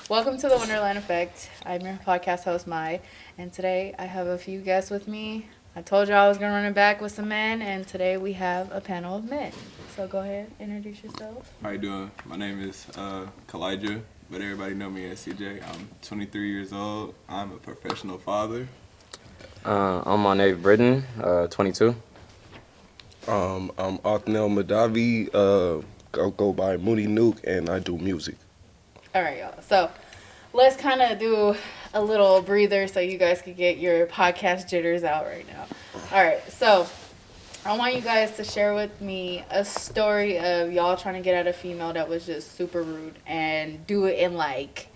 Welcome to the Wonderland Effect. I'm your podcast host, Mai, and today I have a few guests with me. I told you I was going to run it back with some men, and today we have a panel of men. So go ahead, introduce yourself. How you doing? My name is Kalijah, but everybody know me as CJ. I'm 23 years old. I'm a professional father. I'm on Nave Britton, 22. I'm Othniel Madavi, go by Moody Nuke, and I do music. All right, y'all. So let's kind of do a little breather so you guys can get your podcast jitters out right now. All right, so I want you guys to share with me a story of y'all trying to get at a female that was just super rude, and do it in like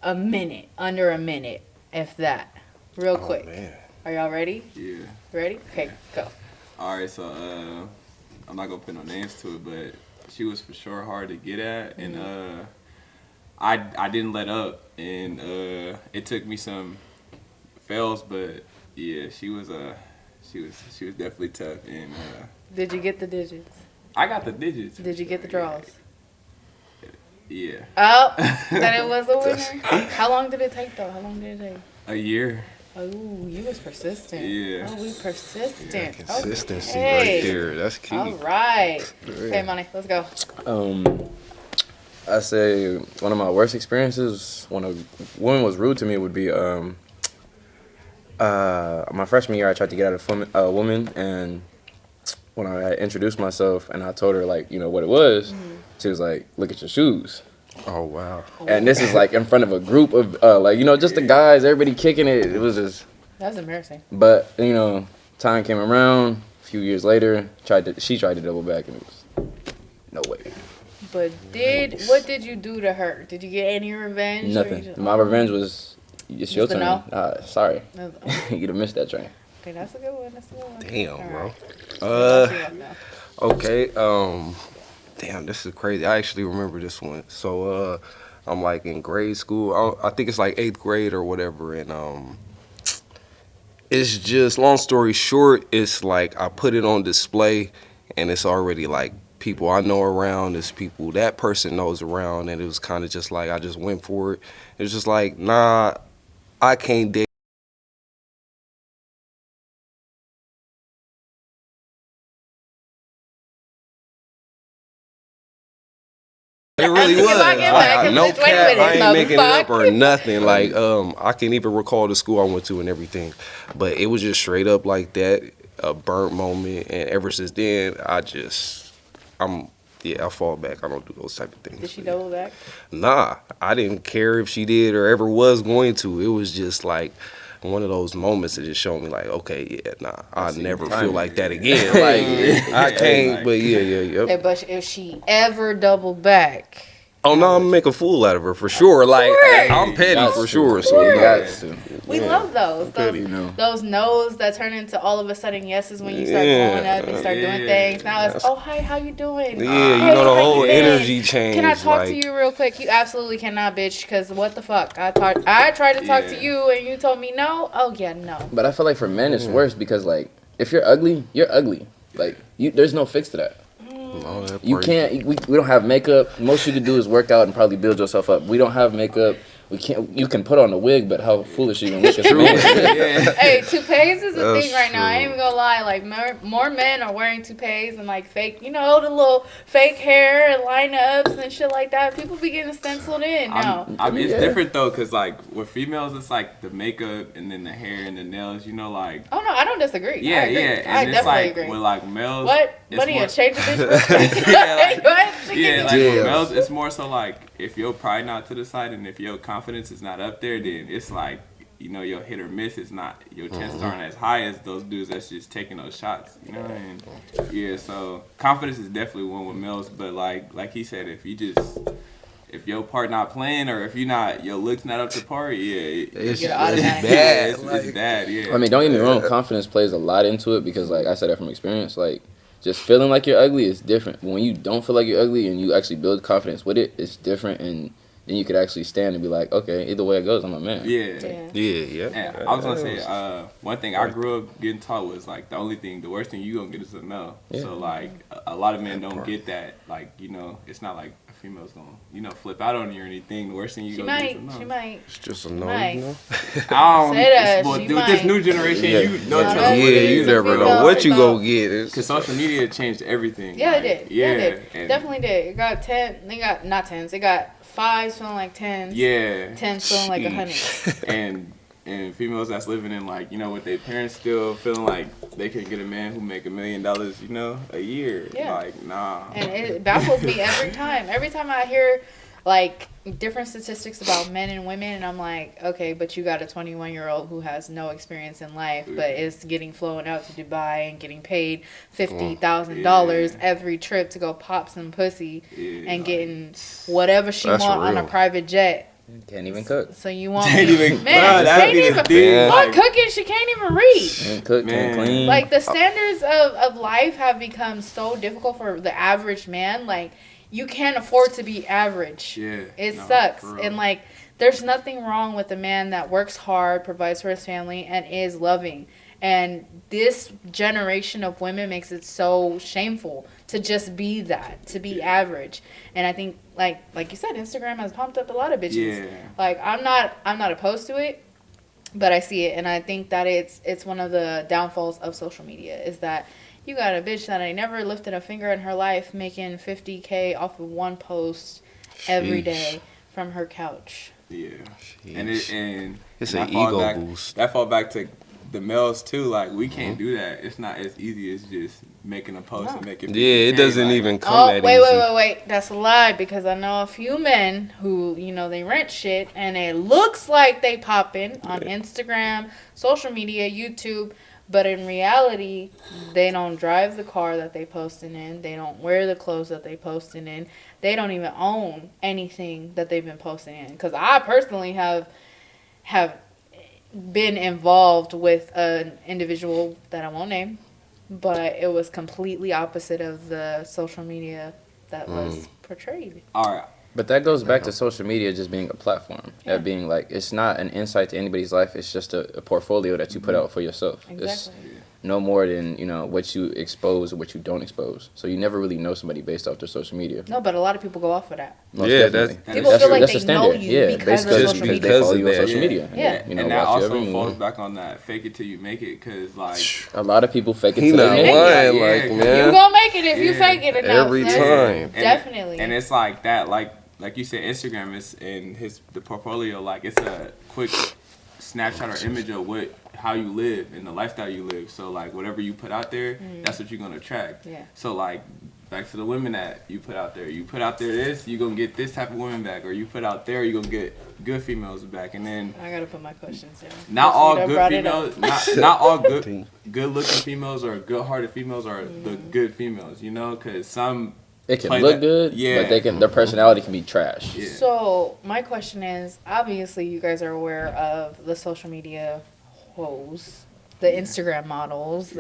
a minute, under a minute, if that. Real quick. Man. Are y'all ready? Yeah. Ready? Okay, go. All right, so I'm not gonna put no names to it, but she was for sure hard to get at, and I didn't let up, and it took me some fails, but yeah, she was definitely tough, and Did you get the digits? I got the digits. Did you get the draws? Yeah. Oh, that it was a winner. How long did it take though? How long did it take? A year. Oh, you was persistent. Yeah. Oh, we persistent. Yeah, consistency Okay. right there. That's key. All right. Okay, Money, let's go. I say one of my worst experiences when a woman was rude to me would be my freshman year. I tried to get at a woman, and when I had introduced myself and I told her like what it was, she was like, "Look at your shoes." Oh, wow. And this is like in front of a group of just the guys, everybody kicking it. It was just. That's embarrassing. But time came around. A few years later, she tried to double back, and it was no way. But what did you do to her? Did you get any revenge? Nothing. My revenge was it's your the turn. no? Sorry, No. you'd have missed that train. Okay, that's a good one. That's a good one. Damn, All bro. right. Okay. Damn, this is crazy. I actually remember this one. So, I'm like in grade school. I think it's like 8th grade or whatever, and it's just long story short. It's like I put it on display, and it's already like people I know around. It's people that person knows around, and it was kind of just like I just went for it. It was just like, nah, I can't date. It really Get was. back, get back. No Wait a cap. minute, I ain't making it up or motherfucker. nothing. Like, I can even recall the school I went to and everything, but it was just straight up like that, a burnt moment. And ever since then, I fall back. I don't do those type of things. Did she double back? Nah, I didn't care if she did or ever was going to. It was just like one of those moments that just showed me like, okay, yeah, nah, I'll never feel like that again. Like, I can't, but yep. Hey, but if she ever double back, Oh no, I'm gonna make a fool out of her for sure. Like, course. I'm petty Got for to. sure. So You yeah. got to. we love those. Petty, Those no's that turn into all of a sudden yeses when you start Yeah. growing up and start doing things. Now it's, oh, hi, how you doing? Yeah, you Hey, know the how whole you been? energy change. Can I talk like, to you real quick? You absolutely cannot, bitch, because what the fuck? I tried to talk to you and you told me no? Oh, yeah, no. But I feel like for men it's worse because like if you're ugly, you're ugly. Like there's no fix to that. all that You break- can't. We don't have makeup. Most you can do is work out and probably build yourself up. We don't have makeup. We can't. You can put on a wig, but how foolish are you gonna look as a man? Yeah. Hey, toupees is a That's thing right now. I ain't true. even gonna lie. Like more men are wearing toupees and like fake, the little fake hair and lineups and shit like that. People be getting stenciled in now. I mean, it's Yeah. different though, cause like with females, it's like the makeup and then the hair and the nails. Like. Oh no, I don't disagree. Yeah, I agree. yeah. I And it's definitely like agree. with like males. What? it's Money more- to change the bitch real quick? Yeah, like- What? Yeah, like Yeah. with males, it's more so like if your pride not to the side and if your confidence is not up there, then it's like your hit or miss is not your chances aren't as high as those dudes that's just taking those shots. You know what I mean? Yeah. So confidence is definitely one with males, but like he said, if your part not playing or if your looks not up to par, yeah, It's, You're it's automatic. bad. it's bad. Yeah. I mean, don't get me wrong. Confidence plays a lot into it because, like I said that from experience. Like, just feeling like you're ugly is different. But when you don't feel like you're ugly and you actually build confidence with it, it's different. And then you could actually stand and be like, okay, either way it goes, I'm a man. Yeah. Yeah. And I was gonna say, one thing I grew up getting taught was like the worst thing you gonna get is a no. Yeah. So like a lot of men don't get that. Like, you know, it's not like a female's gonna, you know, flip out on you or anything. The worst thing you She gonna get is a might. no. She might. It's just a no, Right. you know? I don't, Say that, well, she with this might. new generation, Yeah. you know, No, tell that's them Yeah, what it you is, never know females what you are gonna not- get. Because social media changed everything. Yeah, like, it did. Yeah, Yeah, it did. and- Definitely did. It got 10. They got not 10s. They got 5s feeling like 10s. Yeah. 10s feeling like 100. and females that's living in like, you know, with their parents still feeling like they can get a man who make $1 million, you know, a year. Yeah. Like, nah. And it baffles me every time. Every time I hear like different statistics about men and women, and I'm like, okay, but you got a 21-year-old who has no experience in life, but is getting flown out to Dubai and getting paid $50,000 Yeah. every trip to go pop some pussy Yeah, and like, getting whatever she That's want on a real. private jet. Can't even cook. So you want Can't even, man, bruh, that'd can't be the even thing. fuck Like, cooking. She can't even read. Can't cook, Man. can't clean. Like the standards of life have become so difficult for the average man. Like you can't afford to be average. yeah. It no, sucks. for real. And like there's nothing wrong with a man that works hard, provides for his family, and is loving. And this generation of women makes it so shameful to just be that, to be average. And I think like you said, Instagram has pumped up a lot of bitches. Yeah. Like I'm not opposed to it, but I see it, and I think that it's one of the downfalls of social media is that you got a bitch that ain't never lifted a finger in her life making $50K off of one post every Sheesh. day from her couch. Yeah. Sheesh. And It's that an fall ego back, boost. That fall back to the males too. Like we Mm-hmm. can't do that. It's not as easy as just making a post No. and making. Yeah, it 50K, doesn't like, even come Oh, that wait, easy. wait. That's a lie because I know a few men who, you know, they rent shit and it looks like they popping on Instagram, social media, YouTube, but in reality, they don't drive the car that they posting in. They don't wear the clothes that they posting in. They don't even own anything that they've been posting in. Because I personally have been involved with an individual that I won't name, but it was completely opposite of the social media that was portrayed. All right. But that goes back to social media just being a platform. Yeah. That being like, it's not an insight to anybody's life. It's just a portfolio that you put out for yourself. It's Exactly. no more than, you know, what you expose or what you don't expose. So you never really know somebody based off their social media. No, but a lot of people go off of that. Most Yeah, definitely. People That's feel like that's they the standard. know you Yeah, because of basically social just media. because they follow you on Yeah. social media. Yeah. You know, and that watch you also every falls move. back on that fake it till you make it, cause like A lot of people fake it He till not they make it. lying, Yeah, like, yeah. You man. gonna make it if you Yeah. fake it enough. Every sis. time. Definitely. And it's like that, like you said, Instagram is in the portfolio. Like it's a quick snapshot or image of how you live and the lifestyle you live. So like whatever you put out there, that's what you're gonna attract. Yeah. So like back to the women that you put out there. You put out there this, you're gonna get this type of women back, or you put out there, you're gonna get good females back, and then I gotta put my questions in. not You all done good brought it up. females, not all good looking females or good hearted females are the good females, you know, because some It can play look that- good, yeah. but their personality can be trash. Yeah. So my question is, obviously you guys are aware of the social media hoes, the Instagram models,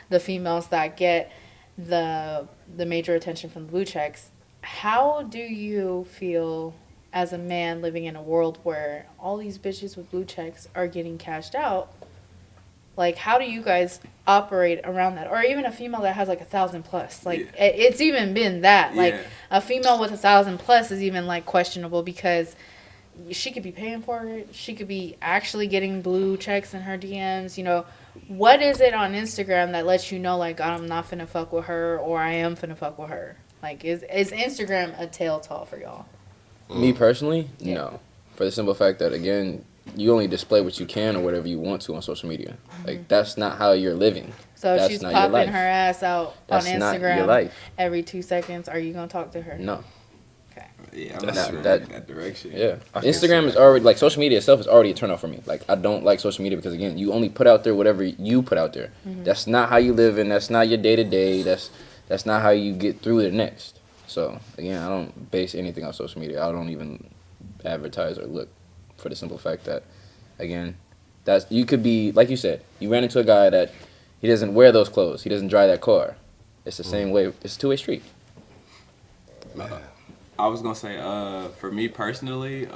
the females that get the major attention from the blue checks. How do you feel as a man living in a world where all these bitches with blue checks are getting cashed out? Like, how do you guys operate around that? Or even a female that has like 1,000 plus. Like, Yeah. it's even been that. Like, Yeah. a female with 1,000 plus is even like questionable because she could be paying for it. She could be actually getting blue checks in her DMs. You know, what is it on Instagram that lets you know, like, I'm not finna fuck with her or I am finna fuck with her? Like, is Instagram a telltale for y'all? Me personally, Yeah. no. For the simple fact that, again, you only display what you can or whatever you want to on social media. Like, that's not how you're living. So if That's she's not your popping life. her ass out That's on not your Instagram life. every 2 seconds, are you gonna talk to her? No. Okay. Yeah, I'm That's not true. that, that direction. Yeah. I can see Instagram is that. already, like, social media itself is already a turnoff for me. Like, I don't like social media because, again, you only put out there whatever you put out there. That's not how you live, and that's not your day-to-day. That's not how you get through the next. So, again, I don't base anything on social media. I don't even advertise or look, for the simple fact that, again, you could be, like you said, you ran into a guy that he doesn't wear those clothes. He doesn't drive that car. It's the same way. It's a two-way street. I was gonna say, for me personally,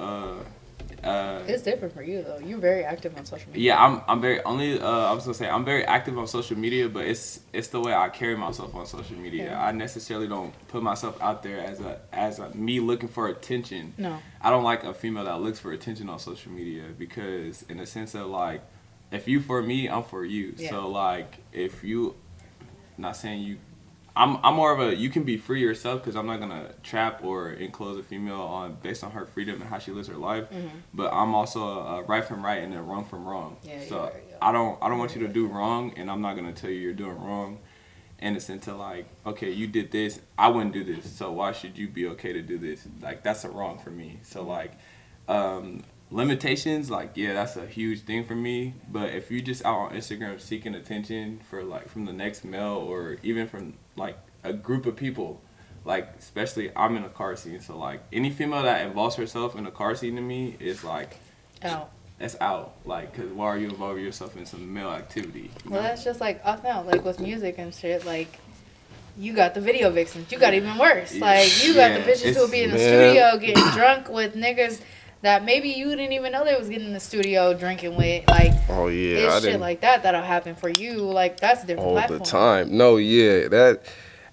It's different for you though. You're very active on social media. yeah, I'm very only. I was gonna say I'm very active on social media, but it's the way I carry myself on social media. Yeah. I necessarily don't put myself out there as a me looking for attention. No. I don't like a female that looks for attention on social media because in the sense of like, if you for me, I'm for you. Yeah. So like, if you, not saying you. I'm more of a you can be free yourself because I'm not gonna trap or enclose a female on based on her freedom and how she lives her life. But I'm also a right from right and a wrong from wrong. Yeah, you so are, yeah. I don't want you to do wrong, and I'm not gonna tell you you're doing wrong. In the sense of like, okay, you did this, I wouldn't do this, so why should you be okay to do this? Like that's a wrong for me. So like, limitations, like yeah, that's a huge thing for me. But if you just out on Instagram seeking attention for like from the next male or even from like a group of people, like especially I'm in a car scene, so like any female that involves herself in a car scene to me is like Oh. that's out. Like, cause why are you involving yourself in some male activity? You Well, know? that's just like us now, like with music and shit. Like, you got the video vixens. You got even worse. Like, you got the Yeah, bitches who will be in the man. studio getting drunk with niggas that maybe you didn't even know they was getting in the studio drinking with. Like, Oh yeah, I it's shit didn't like that'll happen for you. Like, that's a different all platform. the time. No, yeah, that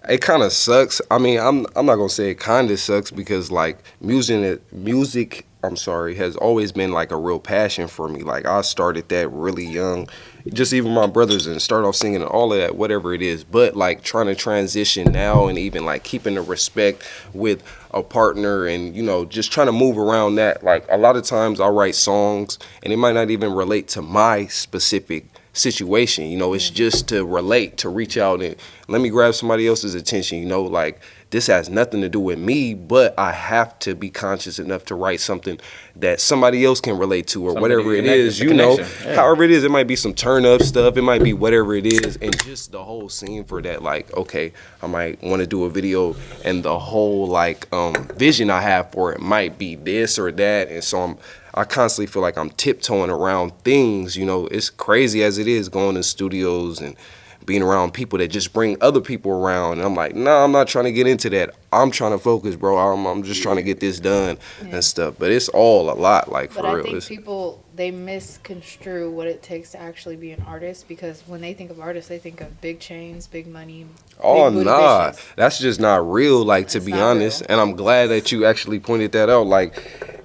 it kind of sucks. I mean, I'm not gonna say it kind of sucks because like music. I'm sorry, has always been like a real passion for me. Like I started that really young, just even my brothers and start off singing and all of that, whatever it is. But like trying to transition now and even like keeping the respect with a partner and you know just trying to move around that. Like a lot of times I write songs and it might not even relate to my specific situation. You know, it's just to relate, to reach out and let me grab somebody else's attention. You know, like this has nothing to do with me, but I have to be conscious enough to write something that somebody else can relate to or Somebody whatever it connect- is, it's a you know. connection, yeah. However it is, it might be some turn up stuff, it might be whatever it is, and just the whole scene for that, like, okay, I might want to do a video and the whole like vision I have for it might be this or that, and so I constantly feel like I'm tiptoeing around things, you know. It's crazy as it is going to studios and being around people that just bring other people around. And I'm like, nah, I'm not trying to get into that. I'm trying to focus, bro. I'm just trying to get this done and stuff. But it's all a lot, like, for But I real. think It's, people, they misconstrue what it takes to actually be an artist because when they think of artists, they think of big chains, big money, oh, big booty nah. bitches. That's just not real, like, to It's be not honest. real. And I'm glad that you actually pointed that out. Like,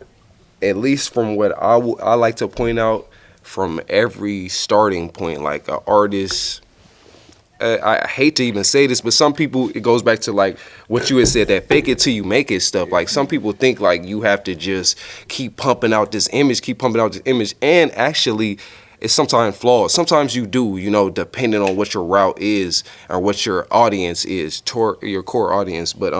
at least from what I like to point out from every starting point, like, an artist... I hate to even say this, but some people, it goes back to like what you had said, that fake it till you make it stuff. Like some people think like you have to just keep pumping out this image, and actually it's sometimes flawed. Sometimes you do, you know, depending on what your route is or what your audience is, your core audience. But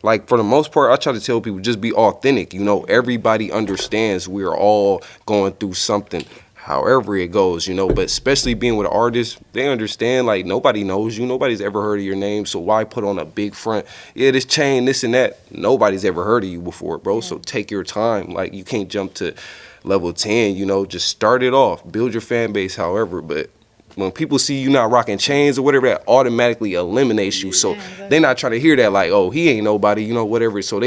like for the most part, I try to tell people just be authentic. You know, everybody understands we're all going through something. However it goes, you know, but especially being with artists, they understand, like, nobody knows you. Nobody's ever heard of your name, so why put on a big front? Yeah, this chain, this and that. Nobody's ever heard of you before, bro, so take your time. Like, you can't jump to level 10, you know, just start it off. Build your fan base, however, but when people see you not rocking chains or whatever, that automatically eliminates you. So they're not trying to hear that, like, oh, he ain't nobody, you know, whatever. So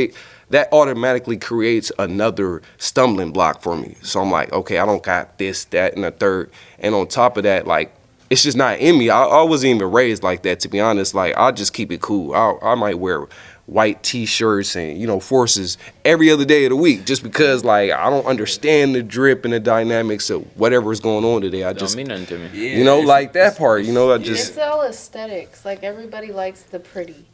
that automatically creates another stumbling block for me. So I'm like, okay, I don't got this, that, and a third. And on top of that, like, it's just not in me. I wasn't even raised like that, to be honest. Like, I just keep it cool. I might wear white T-shirts and, you know, Forces every other day of the week just because, like, I don't understand the drip and the dynamics of whatever is going on today. I Don't just, mean nothing to me. Yeah, you know, it's- like that part, you know, I just... It's all aesthetics. Like, everybody likes the pretty.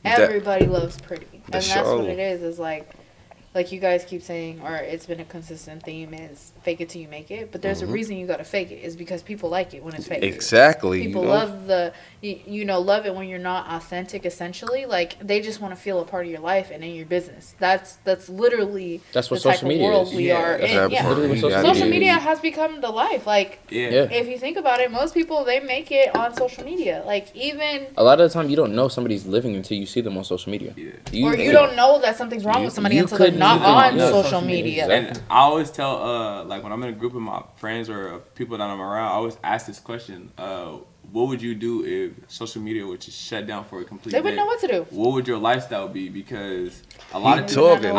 That- Everybody loves pretty. And that's show. what it is like you guys keep saying, or it's been a consistent theme, is fake it till you make it. But there's a reason you gotta fake it. Is because people like it when it's fake. Exactly. People you know? love love it when you're not authentic, essentially. Like, they just want to feel a part of your life and in your business. That's literally That's what the type social of media world is. we Yeah, are that's in. that Yeah. part. Literally You social gotta Social get- media has become the life. Like, Yeah. Yeah. if you think about it, most people, they make it on social media. Like, even... A lot of the time, you don't know somebody's living until you see them on social media. Yeah. Or you don't know that something's wrong with somebody you until they're couldn't not even- on yeah. social media. Exactly. And I always tell, like when I'm in a group of my friends or people that I'm around, I always ask this question: what would you do if social media was just shut down for a complete They day? wouldn't know what to do. What would your lifestyle be? Because a lot of He people, talking.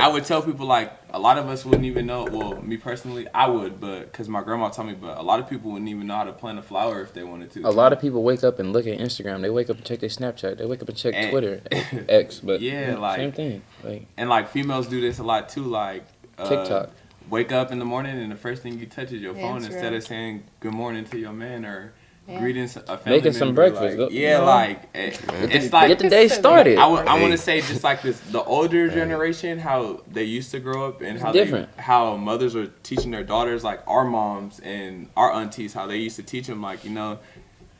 I would tell people like a lot of us wouldn't even know. Well, me personally, I would, but because my grandma told me. But a lot of people wouldn't even know how to plant a flower if they wanted to. A lot of people wake up and look at Instagram. They wake up and check their Snapchat. They wake up and check And- Twitter, X. But Yeah, like- same thing. Like And like females do this a lot too. Like TikTok. Wake up in the morning and the first thing you touch is your phone Instagram. instead of saying good morning to your man or Yeah. greetings a family Making some member, breakfast. Like, Go- yeah, no. like it's like get the day started. I want to say just like this, the older generation, how they used to grow up and how Different. how mothers were teaching their daughters, like our moms and our aunties, how they used to teach them, like, you know,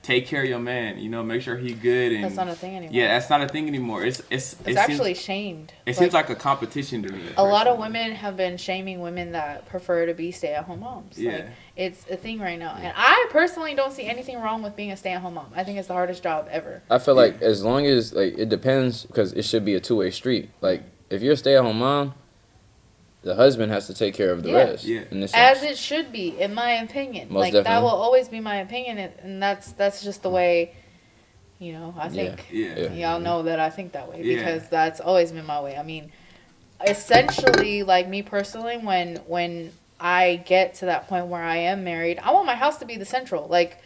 take care of your man, you know, make sure he good. And That's not a thing anymore. yeah, that's not a thing anymore. It It's seems, actually shamed. it seems like a competition to me. a lot of women have been shaming women that prefer to be stay-at-home moms. Yeah. Like, it's a thing right now. And I personally don't see anything wrong with being a stay-at-home mom. I think it's the hardest job ever. I feel like as long as like it depends because it should be a two-way street. Like if you're a stay-at-home mom, the husband has to take care of the Yeah. rest. Yeah. In this As sense. it should be, in my opinion. Most like that definitely. will always be my opinion, and that's just the way, you know, I think. Yeah. Y'all know that I think that way Yeah. because that's always been my way. I mean, essentially, like me personally, when I get to that point where I am married, I want my house to be the central. Like,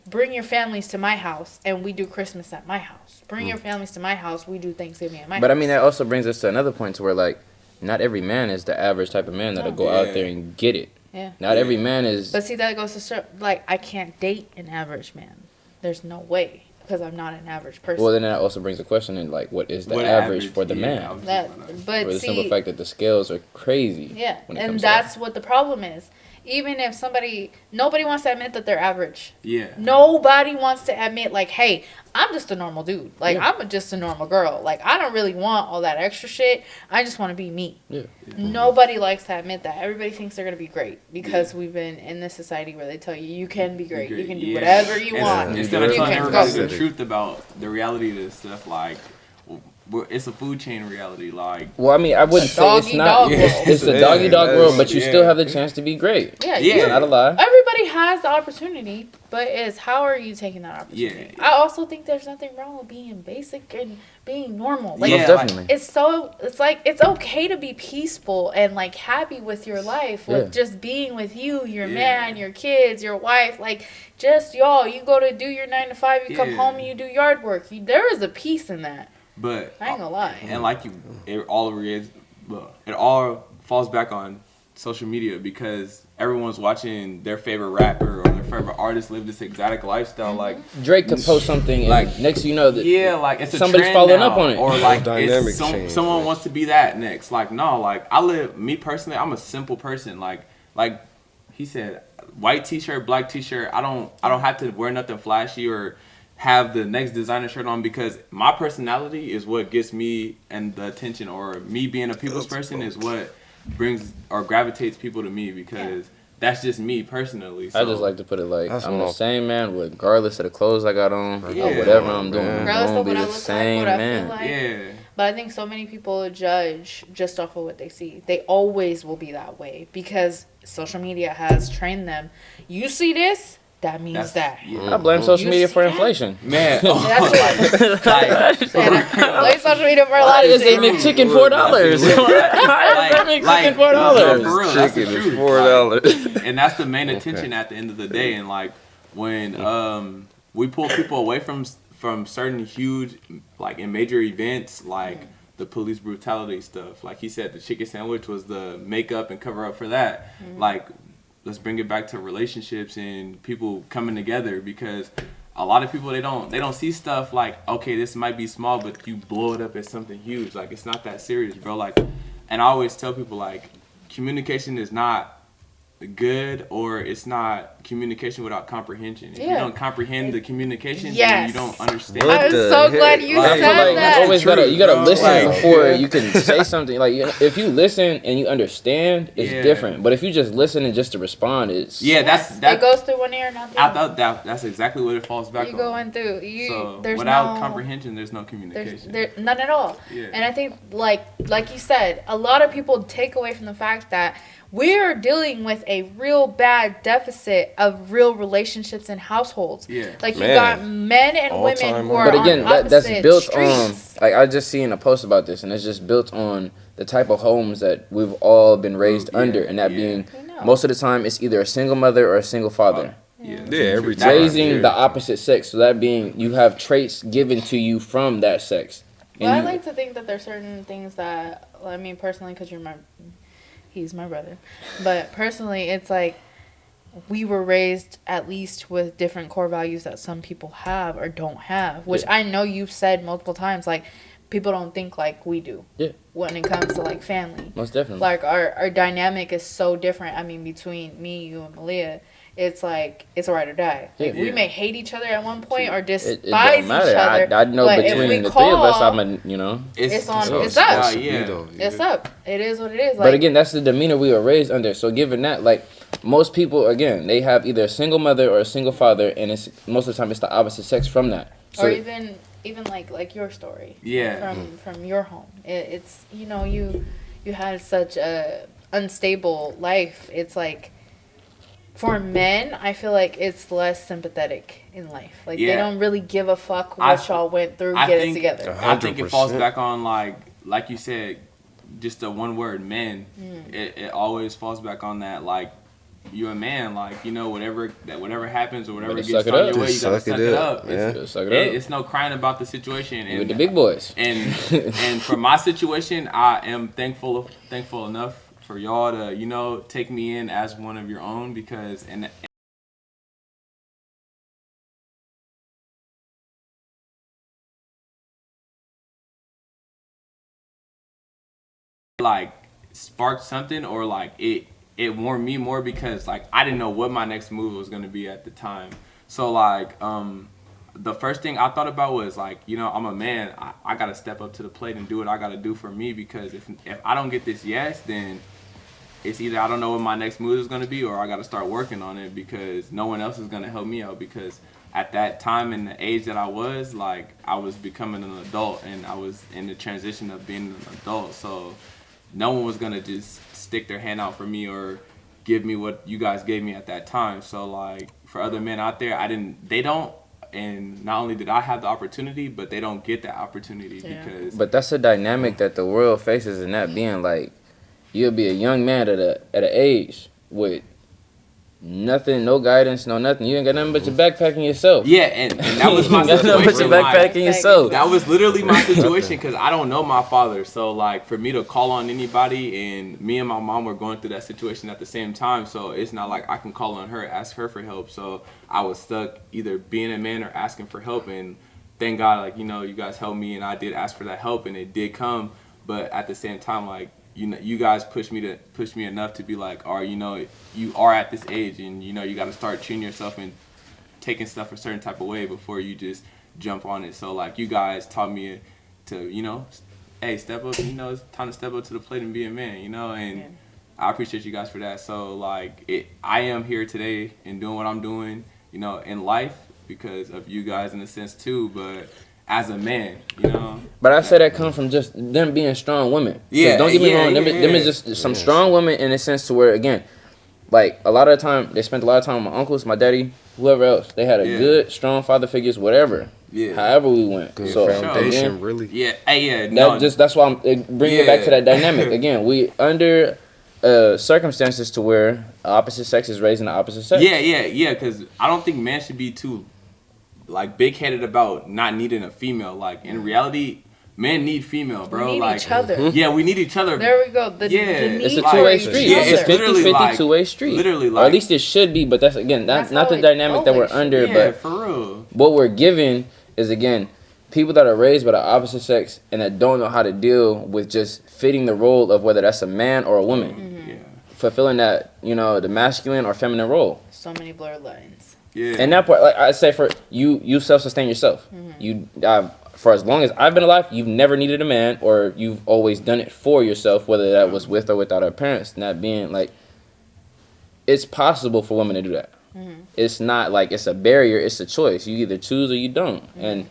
bring your families to my house and we do Christmas at my house. Bring your families to my house, we do Thanksgiving at my house. But I mean that also brings us to another point to where like not every man is the average type of man that'll No. go out Yeah. there and get it. Yeah. Not every man is. But see, that goes to like I can't date an average man. There's no way because I'm not an average person. Well, then that also brings a question in like what is the What average for the yeah, I man? was that, just about to- but For the see, simple fact that the scales are crazy. yeah, when it and comes to that's what the problem is. Even if nobody wants to admit that they're average. Yeah. Nobody wants to admit, like, hey, I'm just a normal dude. Like, Yeah. I'm just a normal girl. Like, I don't really want all that extra shit. I just want to be me. Yeah. Nobody likes to admit that. Everybody thinks they're going to be great because we've been in this society where they tell you, you can be great. You can do Yeah. whatever you Instead- want. Instead of You telling can everybody go. the truth about the reality of this stuff, like, it's a food chain reality. Like, Well, I mean, I wouldn't say it's doggy not. dog world. It's the Yeah, doggy dog that's- world, but you still yeah. have the chance to be great. Yeah, Yeah. you- Not a lie. everybody has the opportunity, but it's how are you taking that opportunity? Yeah. I also think there's nothing wrong with being basic and being normal. Like, Most Yeah, definitely. it's like it's okay to be peaceful and like happy with your life with Yeah. just being with you, your Yeah. man, your kids, your wife, like just y'all. You go to do your 9 to 5, you come Yeah. home and you do yard work. There is a peace in that. but I ain't gonna lie. and like it all falls back on social media because everyone's watching their favorite rapper or their favorite artist live this exotic lifestyle. Like, Drake could post something, and Like, next you know that yeah, like it's a somebody's trend following now, up on it. or like Dynamic it's change, someone right? wants to be that next. Like, no, like me personally, I'm a simple person. Like he said, white t-shirt, black t-shirt. I don't have to wear nothing flashy or have the next designer shirt on because my personality is what gets me and the attention, or me being a people's person is what brings or gravitates people to me because that's just me personally. So, I just like to put it like That's I'm what the I'm- same man regardless of the clothes I got on or Yeah. whatever I'm doing. Man. I'm Regardless gonna of be what I the look like, same what I feel man. like. yeah. But I think so many people judge just off of what they see. They always will be that way because social media has trained them. You see this, that means that. Yeah. I blame social You media see for that? inflation. Man, That's what, like, and I blame social media for a lot Why of is it things. McChicken $4? Why is it McChicken no, $4? for real, that's the Chicken is truth. $4. And that's the main attention at the end of the day. And like when we pull people away from certain huge, like in major events, like the police brutality stuff. Like he said, the chicken sandwich was the makeup and cover up for that. Like, let's bring it back to relationships and people coming together because a lot of people they don't see stuff like, okay, this might be small, but you blow it up as something huge. Like, it's not that serious, bro. Like, and I always tell people like communication is not good or it's not communication without comprehension. If you Yeah. don't comprehend the communication, then Yes. you don't understand. What I'm the so heck? glad you Like, I said feel like that. you always gotta Truth, gotta bro. listen Like, before yeah. you can say something. Like if you listen and you understand, it's Yeah. different. But if you just listen and just to respond, it's Yeah, It that goes through one ear, not the I other. thought that's exactly what it falls back You on. going through. So There's without no comprehension, there's no There's communication. there none at all. Yeah. And I think like you said, a lot of people take away from the fact that we're dealing with a real bad deficit of real relationships and households. Yeah. Like, you Man. got men and All women time who are But again, on that's opposite built streets. on, like, I just seen a post about this, and it's just built on the type of homes that we've all been raised Yeah, under, and that yeah. being, I know. most of the time, it's either a single mother or a single father. Yeah, Yeah, every That- time. Raising yeah. the opposite sex, so that being, you have traits given to you from that sex. Well, I you- like to think that there's certain things that, I mean, personally, because he's my brother. But personally, it's like, we were raised at least with different core values that some people have or don't have, which Yeah. I know you've said multiple times, like, people don't think like we do. Yeah. When it comes to, like, family. Most definitely. Like, our dynamic is so different. I mean, between me, you, and Malia, it's like, it's a ride or die. Like, Yeah. we may hate each other at one point or it despise don't matter. each other. I know but if between we the three of us, call- I'm a, you know. It's on- So it's up. supposed to be, Yeah. though, It's yeah. up. It is what it is. Like, But again, that's the demeanor we were raised under. So given that, like, most people, again, they have either a single mother or a single father, and it's most of the time it's the opposite sex from that. So or even like your story. Yeah. From your home. It's, you know, you had such a unstable life. It's like, for men, I feel like it's less sympathetic in life. Like, they Yeah. don't really give a fuck I- what y'all went through. I Get it think- together. I think it falls 100%. back on like you said, just the one word, men. It always falls back on that, like, you're a man, like, you know, whatever happens or whatever Better gets suck it thrown up. your way, you Just gotta suck suck it it up, up. yeah. It's, Suck it up. it's no crying about the situation. with the big boys. And for my situation, I am thankful enough for y'all to, you know, take me in as one of your own, because and like sparked something, or like it warmed me more, because like I didn't know what my next move was gonna be at the time. So like the first thing I thought about was, like, you know, I'm a man. I gotta step up to the plate and do what I gotta do for me, because if I don't get this yes, then it's either I don't know what my next move is gonna be, or I gotta start working on it, because no one else is gonna help me out. Because at that time, in the age that I was, like, I was becoming an adult, and I was in the transition of being an adult. So no one was gonna just stick their hand out for me or give me what you guys gave me at that time. So like, for other men out there, and not only did I have the opportunity, but they don't get that opportunity. Yeah. Because But that's a dynamic that the world faces, and that being like, you'll be a young man at an age with nothing, no guidance, no nothing. You ain't got nothing but your backpack and yourself. yeah, and that was my You got nothing but your situation. Like, backpack and yourself. that was literally my situation, because I don't know my father. So like, for me to call on anybody, and me and my mom were going through that situation at the same time, so it's not like I can call on her, ask her for help. So I was stuck either being a man or asking for help. And thank God, like, you know, you guys helped me, and I did ask for that help, and it did come. But at the same time, like, you know, you guys pushed me enough to be like, all right, you know, you are at this age, and you know, you got to start treating yourself and taking stuff a certain type of way before you just jump on it. So like, you guys taught me to, you know, hey, step up. You know, it's time to step up to the plate and be a man. You know, and Yeah. I appreciate you guys for that. So like, I am here today and doing what I'm doing, you know, in life, because of you guys in a sense too, but as a man, you know. But I say that come from just them being strong women. 'Cause Yeah, don't get me yeah, wrong. Them, yeah, them yeah. is just some strong women in a sense to where, again, like, a lot of the time, they spent a lot of time with my uncles, my daddy, whoever else. They had a Yeah. good, strong father figures, whatever. Yeah. However we went. Good So, foundation, again, really. Yeah, hey, yeah, no, that's why I'm bringing it back to Yeah. that dynamic. Again, we under circumstances to where opposite sex is raising the opposite sex. yeah, because I don't think men should be too, like, big-headed about not needing a female. Like, in reality, men need female, bro. We need like, each other. Yeah, we need each other. There we go. The Yeah. It's a need for two-way each street. Yeah, It's a it's literally 50-50 like- two-way street. literally or like- at least it should be, but that's, again, That's not the how it dynamic that we're always under. Yeah, But for real. what we're given is, again, people that are raised by the opposite sex and that don't know how to deal with just fitting the role of whether that's a man or a woman, Yeah, fulfilling that, you know, the masculine or feminine role. So many blurred lines. yeah. And that part, like I say, for you self-sustain yourself. You, for as long as I've been alive, you've never needed a man, or you've always done it for yourself, whether that was with or without our parents. Not being like, it's possible for women to do that. It's not like it's a barrier; it's a choice. You either choose or you don't. And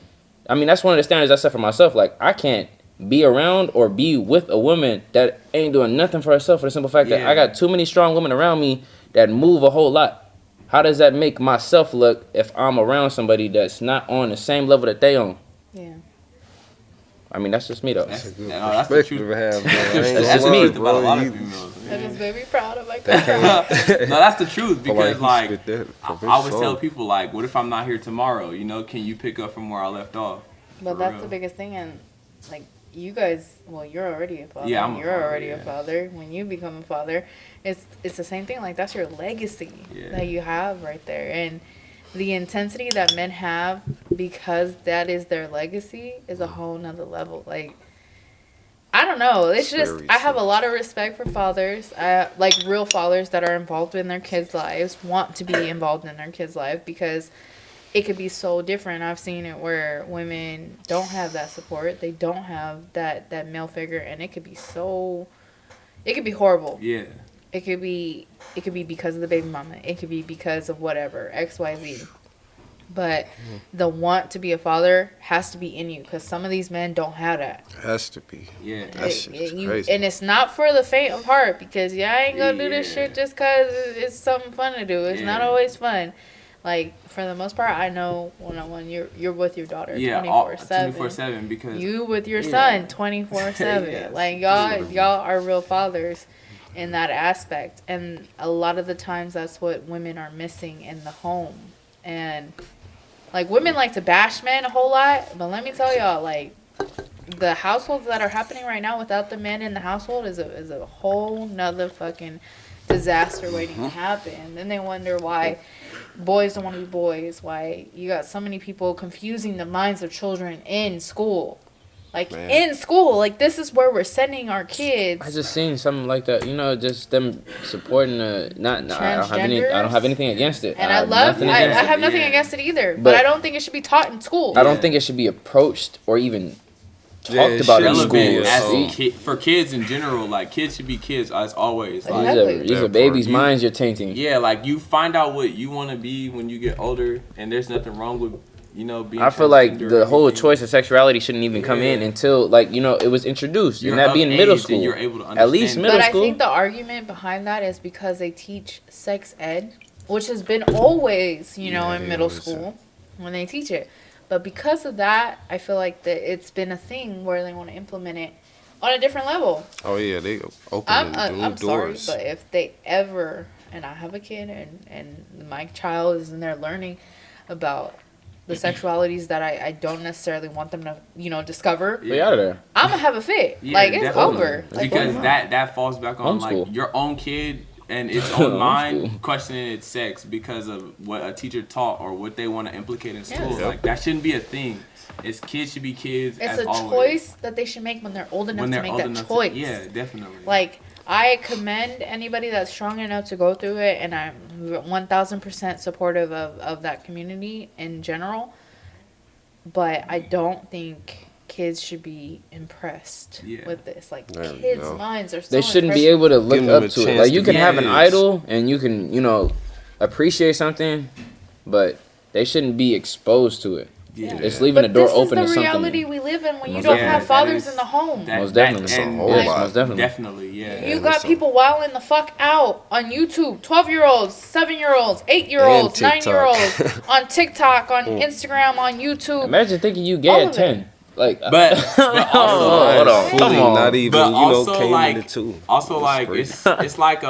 I mean, that's one of the standards I set for myself. Like, I can't be around or be with a woman that ain't doing nothing for herself for the simple fact that I got too many strong women around me that move a whole lot. How does that make myself look if I'm around somebody that's not on the same level that they on? Yeah. I mean, that's just me though. That's That's a good the perspective truth. to have, bro. I ain't That's gonna just lie, me. About a lot bro. of females. I just made me proud of my They country. can't- No, that's the truth feel because he like spit that from his I always soul. tell people like, what if I'm not here tomorrow? You know, can you pick up from where I left off? But For that's real. the biggest thing, and like you guys, well, you're already a father. Yeah, I'm a you're father, already a yeah. father. When you become a father, it's the same thing. Like that's your legacy Yeah. that you have right there, and the intensity that men have because that is their legacy is a whole nother level. Like I don't know. It's It's just very I have true. a lot of respect for fathers, like real fathers that are involved in their kids' lives, want to be involved in their kids' life because it could be so different. I've seen it where women don't have that support. They don't have that male figure, and it could be horrible. Yeah. It could be because of the baby mama. It could be because of whatever, XYZ. But the want to be a father has to be in you because some of these men don't have that. Has to be. Yeah. That shit is crazy. And it's not for the faint of heart because I ain't gonna do this Yeah. shit just cause it's something fun to do. It's not Yeah. always fun. Like for the most part, I know one-on-one you're with your daughter Yeah. 24/7. 24/7 because You with your Yeah. son 24/7. Yes. Like y'all are real fathers in that aspect, and a lot of the times that's what women are missing in the home. And like women like to bash men a whole lot, but let me tell y'all, like the households that are happening right now without the men in the household is a whole nother fucking disaster waiting to happen. Then they wonder why boys don't want to be boys, why you got so many people confusing the minds of children in school. Like Man. in school, like this is where we're sending our kids. I just seen something like that, you know, just them supporting the I don't have anything against it. And I I have love, nothing I against it. have nothing Yeah. against it either. But But- I don't think it should be taught in school. I don't Yeah. think it should be approached or even Yeah, talked it about in shouldn't be schools. as See? for kids in general, like kids should be kids as always. Like, Exactly. These are That babies' part. minds you're tainting. yeah, like you find out what you want to be when you get older, and there's nothing wrong with being. I feel like transgender the or whole anything. choice of sexuality shouldn't even come in Yeah. until it was introduced, You're and that of being middle age and school. you're able to At least understand middle But school. I think the argument behind that is because they teach sex ed, which has been always, in Yeah, middle always school when they teach it. But because of that, I feel like that it's been a thing where they want to implement it on a different level. Oh yeah, they opening I'm new sorry, doors. but if they ever, and I have a kid, and my child is in there learning about the sexualities that I don't necessarily want them to, discover, Stay out of there. I'm gonna have a fit. Yeah, like it's definitely. over. Like, Because that falls back on Homeschool. like your own kid and its own Homeschool. mind questioning its sex because of what a teacher taught or what they want to implicate in school. Yes. Yep. Like that shouldn't be a thing. It's kids should be kids. it's as a always. choice that they should make when they're old enough when to they're make old that enough. choice. Yeah, definitely. Like I commend anybody that's strong enough to go through it, and I'm 1,000% supportive of that community in general. But I don't think kids should be impressed Yeah. with this. Like There we kids' go. minds are so They shouldn't be impressionable. able to look Give them up a to it. chance Like you to can be have an kids. idol and you can, appreciate something, but they shouldn't be exposed to it. yeah. It's leaving the door open This to is the something. reality we live in when you Most don't definitely. have That fathers is- in the home. Most definitely. and whole like, lot. Most definitely. Definitely, yeah. You Yeah, got so- people wilding the fuck out on YouTube. 12-year-olds, 7-year-olds, 8-year-olds, And TikTok. 9-year-olds on TikTok, on Instagram, on YouTube. Imagine thinking you All gay of at it. 10. Like, But also, hold on. Fully Come on. not even, But also, came like- into two. Also, That's like crazy. it's like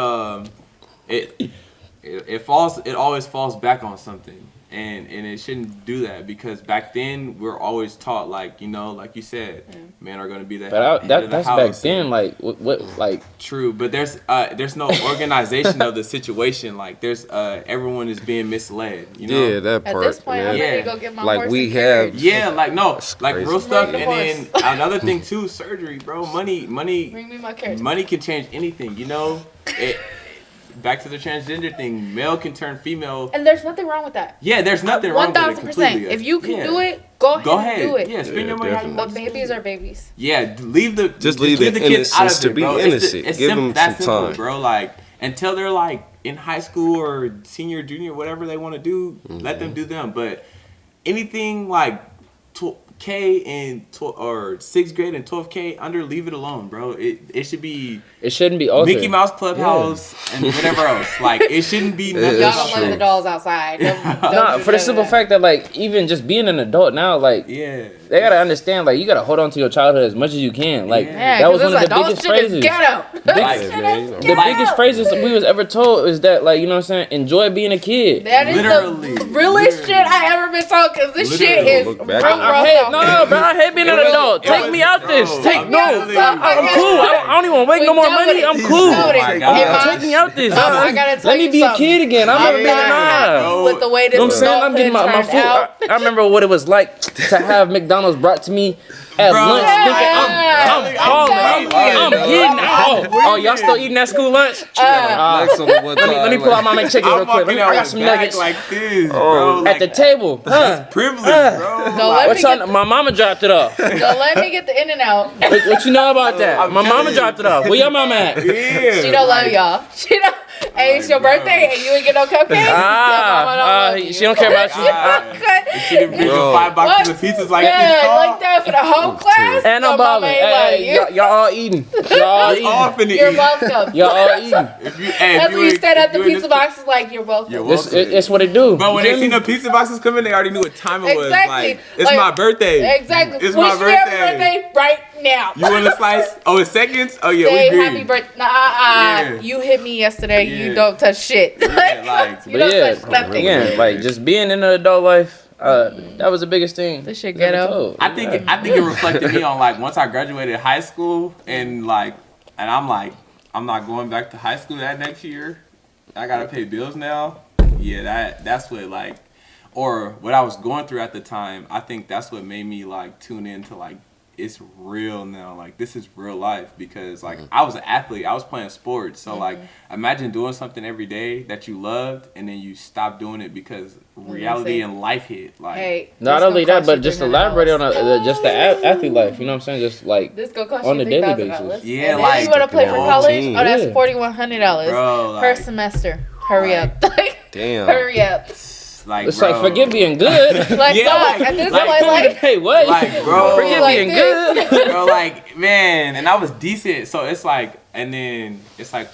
it always falls back on something, and it shouldn't do that because back then we're always taught like like you said, men are gonna be the but head of the that's back house. then. Like, what like, True, but there's no organization of the situation. Like there's everyone is being misled. You know. Yeah, that At part. this point, I'm man. ready to Yeah. go get my Like, horse we and have- carriage. Yeah, like no, like crazy. real stuff, Bring and the then another thing too, surgery, bro. Money, Bring me my carriage. money can change anything. Back to the transgender thing, male can turn female. And there's nothing wrong with that. Yeah, there's nothing wrong with it 1,000%. completely. If you can Yeah. do it, go ahead, Go and ahead. do it. Yeah, spend Yeah, your money how you definitely. want. But babies are babies. Yeah, leave the Just leave the kids out innocence of to it, be bro. innocent. It's Give simple, them that's some simple, time. bro. Like until they're like in high school or senior, junior, whatever they want to do, let Mm-hmm. them do them. But anything like K and or 6th grade and 12th K under, leave it alone, bro. It should be It shouldn't be altered. Mickey Mouse Clubhouse and whatever else. Like, it shouldn't be nothing Y'all else. don't let the dolls outside. Don't Nah, do for the none simple of that. fact that like even just being an adult now, like Yeah. they gotta understand, like you gotta hold on to your childhood as much as you can. Like Yeah, that was 'cause one of it's the adult biggest shit is phrases. ghetto. Like, Shit man, is you know. The ghetto. biggest phrases we was ever told is that, like, you know what I'm saying, enjoy being a kid. That is Literally, the realest literally. shit I ever been told, because this shit Literally. is Look real back rough. on it. I hate, out no, here. no, bro. I hate being It an was- adult. it Take was- me out this. bro, Take I'm no. telling you, I'm bro. cool. I don't even make We no more done with money. it. I'm He's cool. done with it. Oh my Hey, God. Mom, Take me out this. I gotta tell Let me you be a something. kid again. I'm I'm never been not nah. happy with the way this You know what I'm saying? I'm getting adulthood my turned food. out. I remember what it was like to have McDonald's brought to me at Bro. lunch. Yeah. Thinking I'm balling. I'm hitting. Oh, y'all still eating that school lunch? Like something one time, Let me pull out my McChicken real I'm quick. walking I out got with some back nuggets like this, bro. at the table. Huh? Privilege, bro. So let What me y'all? get My mama dropped it off. So let me get the in and out. What you know about that? I'm My mama telling dropped it off. Where your mama at? Yeah. She don't love y'all. She don't. Hey, it's your bro. birthday and you ain't get no cupcakes. Your mama don't love you. She don't care about you. She didn't bring Bro. 5 boxes of pizzas like yeah, this tall. like that for the whole class. And Your I'm mama balling. ain't love you. Y'all all eating. Y'all all We all eating. finna You're eat. welcome. Y'all all eating. If you, hey, That's if when you stand at the you in pizza this- boxes like you're welcome. You're welcome. It's what it do. But when You they feel seen me? the pizza boxes coming, they already knew what time it was. Exactly. Like, it's Like, my birthday. Exactly. It's Wish my me happy birthday. birthday right now. You want a slice? Oh, it's seconds? Oh, yeah, Say we happy green. birthday. Yeah. You hit me yesterday. You Yeah. don't touch shit. like, you But don't yeah, touch nothing. again, like just being in an adult life, that was the biggest thing. This shit we ever ghetto. told. I think it reflected me on, like, once I graduated high school and, like, and I'm like, I'm not going back to high school that next year. I gotta pay bills now. Yeah, that's what, like, or what I was going through at the time. I think that's what made me, like, tune into, like, it's real now. Like, this is real life, because, like, I was an athlete. I was playing sports. So, like, imagine doing something every day that you loved and then you stop doing it because reality and life hit. Like, Hey, Not this only gonna that, cost you but just $300. elaborate on just the athlete life. You know what I'm saying? Just like This gonna cost on you a daily $3,000. basis. Yeah, And then like, you want to play for fucking college? team. Oh, that's Yeah. $4,100 Bro, per like- semester. Hurry up! Damn. Hurry up! like, It's bro, like forget being good. Like, Yeah, dog, like- at this like, point, like, Hey, what? Like, bro, forget like being this. good. bro, like, man, and I was decent. So it's like, and then it's like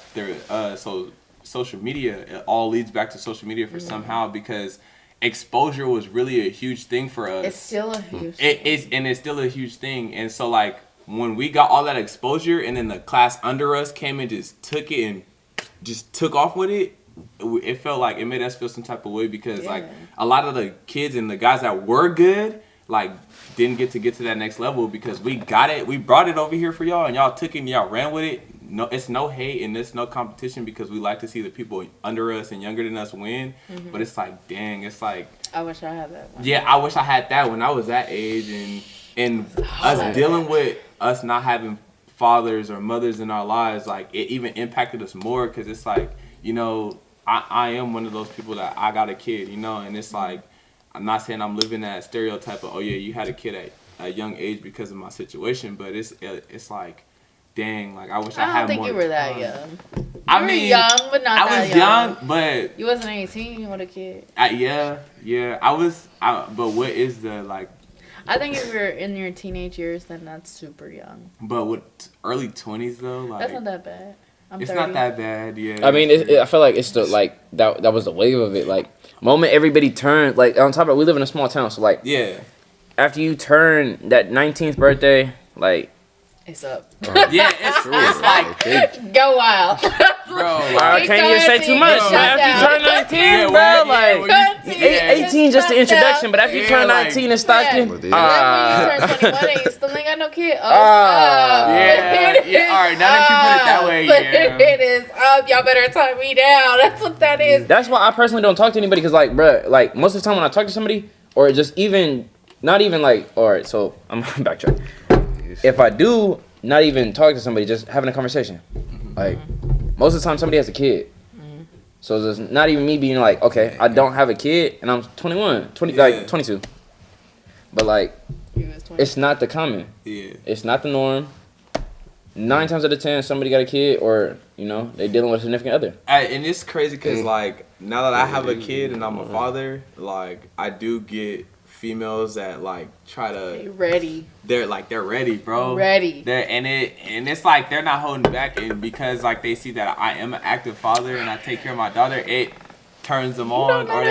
so social media, it all leads back to social media for somehow, because exposure was really a huge thing for us. it's still a huge. It's still a huge thing. And so, like, when we got all that exposure and then the class under us came and just took it and just took off with it, it felt like it made us feel some type of way, because like Yeah. a lot of the kids and the guys that were good, like, didn't get to that next level because we got it. We brought it over here for y'all and y'all took it and y'all ran with it. No, it's no hate and it's no competition, because we like to see the people under us and younger than us win. But it's like, dang, it's like, I wish I had that one. yeah, I wish I had that when I was that age, and us dealing with us not having fathers or mothers in our lives, like, it even impacted us more, because it's like, you know, I am one of those people that I got a kid, you know, and it's like, I'm not saying I'm living that stereotype of, oh yeah, you had a kid at a young age because of my situation, but it's like, dang, like, I wish I I had don't think more you were that time. young. I You were mean, young, but not I that was young. but You wasn't 18 with a kid. yeah, I was. But what is the, like? I think if you're in your teenage years, then that's super young. But with early 20s though, like, That's not that bad. I'm it's 30. not that bad. Yeah. I mean, I feel like it's the like that was the wave of it. Like moment everybody turned. Like on top of it, we live in a small town, so like Yeah. after you turn that 19th birthday, like It's up. Yeah. It's like, Go wild. bro. I Like, can't even say too much. Shut But after you turn 19, Yeah, bro, well, like. yeah, well, you- 18 just the introduction, but after you Yeah, turn like- 19 and stocking, Yeah. Then when you turn 21 and you still ain't got no kid. Oh, it's up. Yeah, It yeah, is all right, now that you put it that up. way, yeah. It is up. Y'all better tie me down. That's what that is. that's why I personally don't talk to anybody, because like, bruh, like most of the time when I talk to somebody, or just even, not even like, all right, so I'm backtrack. If I do not even talk to somebody, just having a conversation, like most of the time somebody has a kid. So it's not even me being like, okay, I don't have a kid and I'm 21, Yeah. like 22. But like, You was 20. it's not the common. Yeah. It's not the norm. 9 times out of 10, somebody got a kid, or you know, they dealing with a significant other. And it's crazy because, like, now that I have a kid and I'm a father, like, I do get females that like try to Ready. they're ready, bro. Ready. It's like they're not holding back, and because like they see that I am an active father and I take care of my daughter, it turns them on, or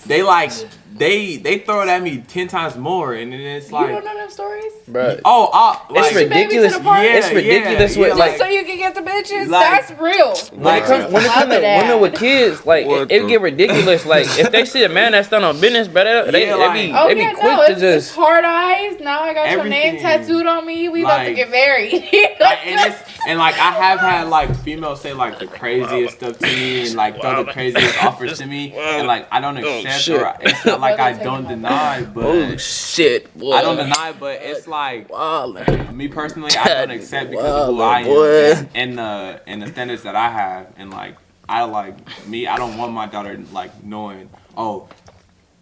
they like they throw it at me 10 times more, and then it's like you don't know them stories? Bro. Like, It's ridiculous. Yeah, It's ridiculous what yeah. like So you can get the bitches? Like- That's real. when it comes to women with kids, like What it the- get ridiculous. Like if they see a man that's done on business, bro, they like- be Oh, they be yeah, quick no, to it's just. hard eyes. Now I got your name Everything. tattooed on me. We about to Like- get married. and like I have had like females say like the craziest stuff to me and like throw the craziest offers to me, and like I don't accept shit. or it's not like I Brother, don't take deny, Oh but shit, boy. I don't deny, but it's like Wildin'. me personally, I don't accept because of who Wow, I boy. am and the standards that I have, and like I don't want my daughter like knowing, oh,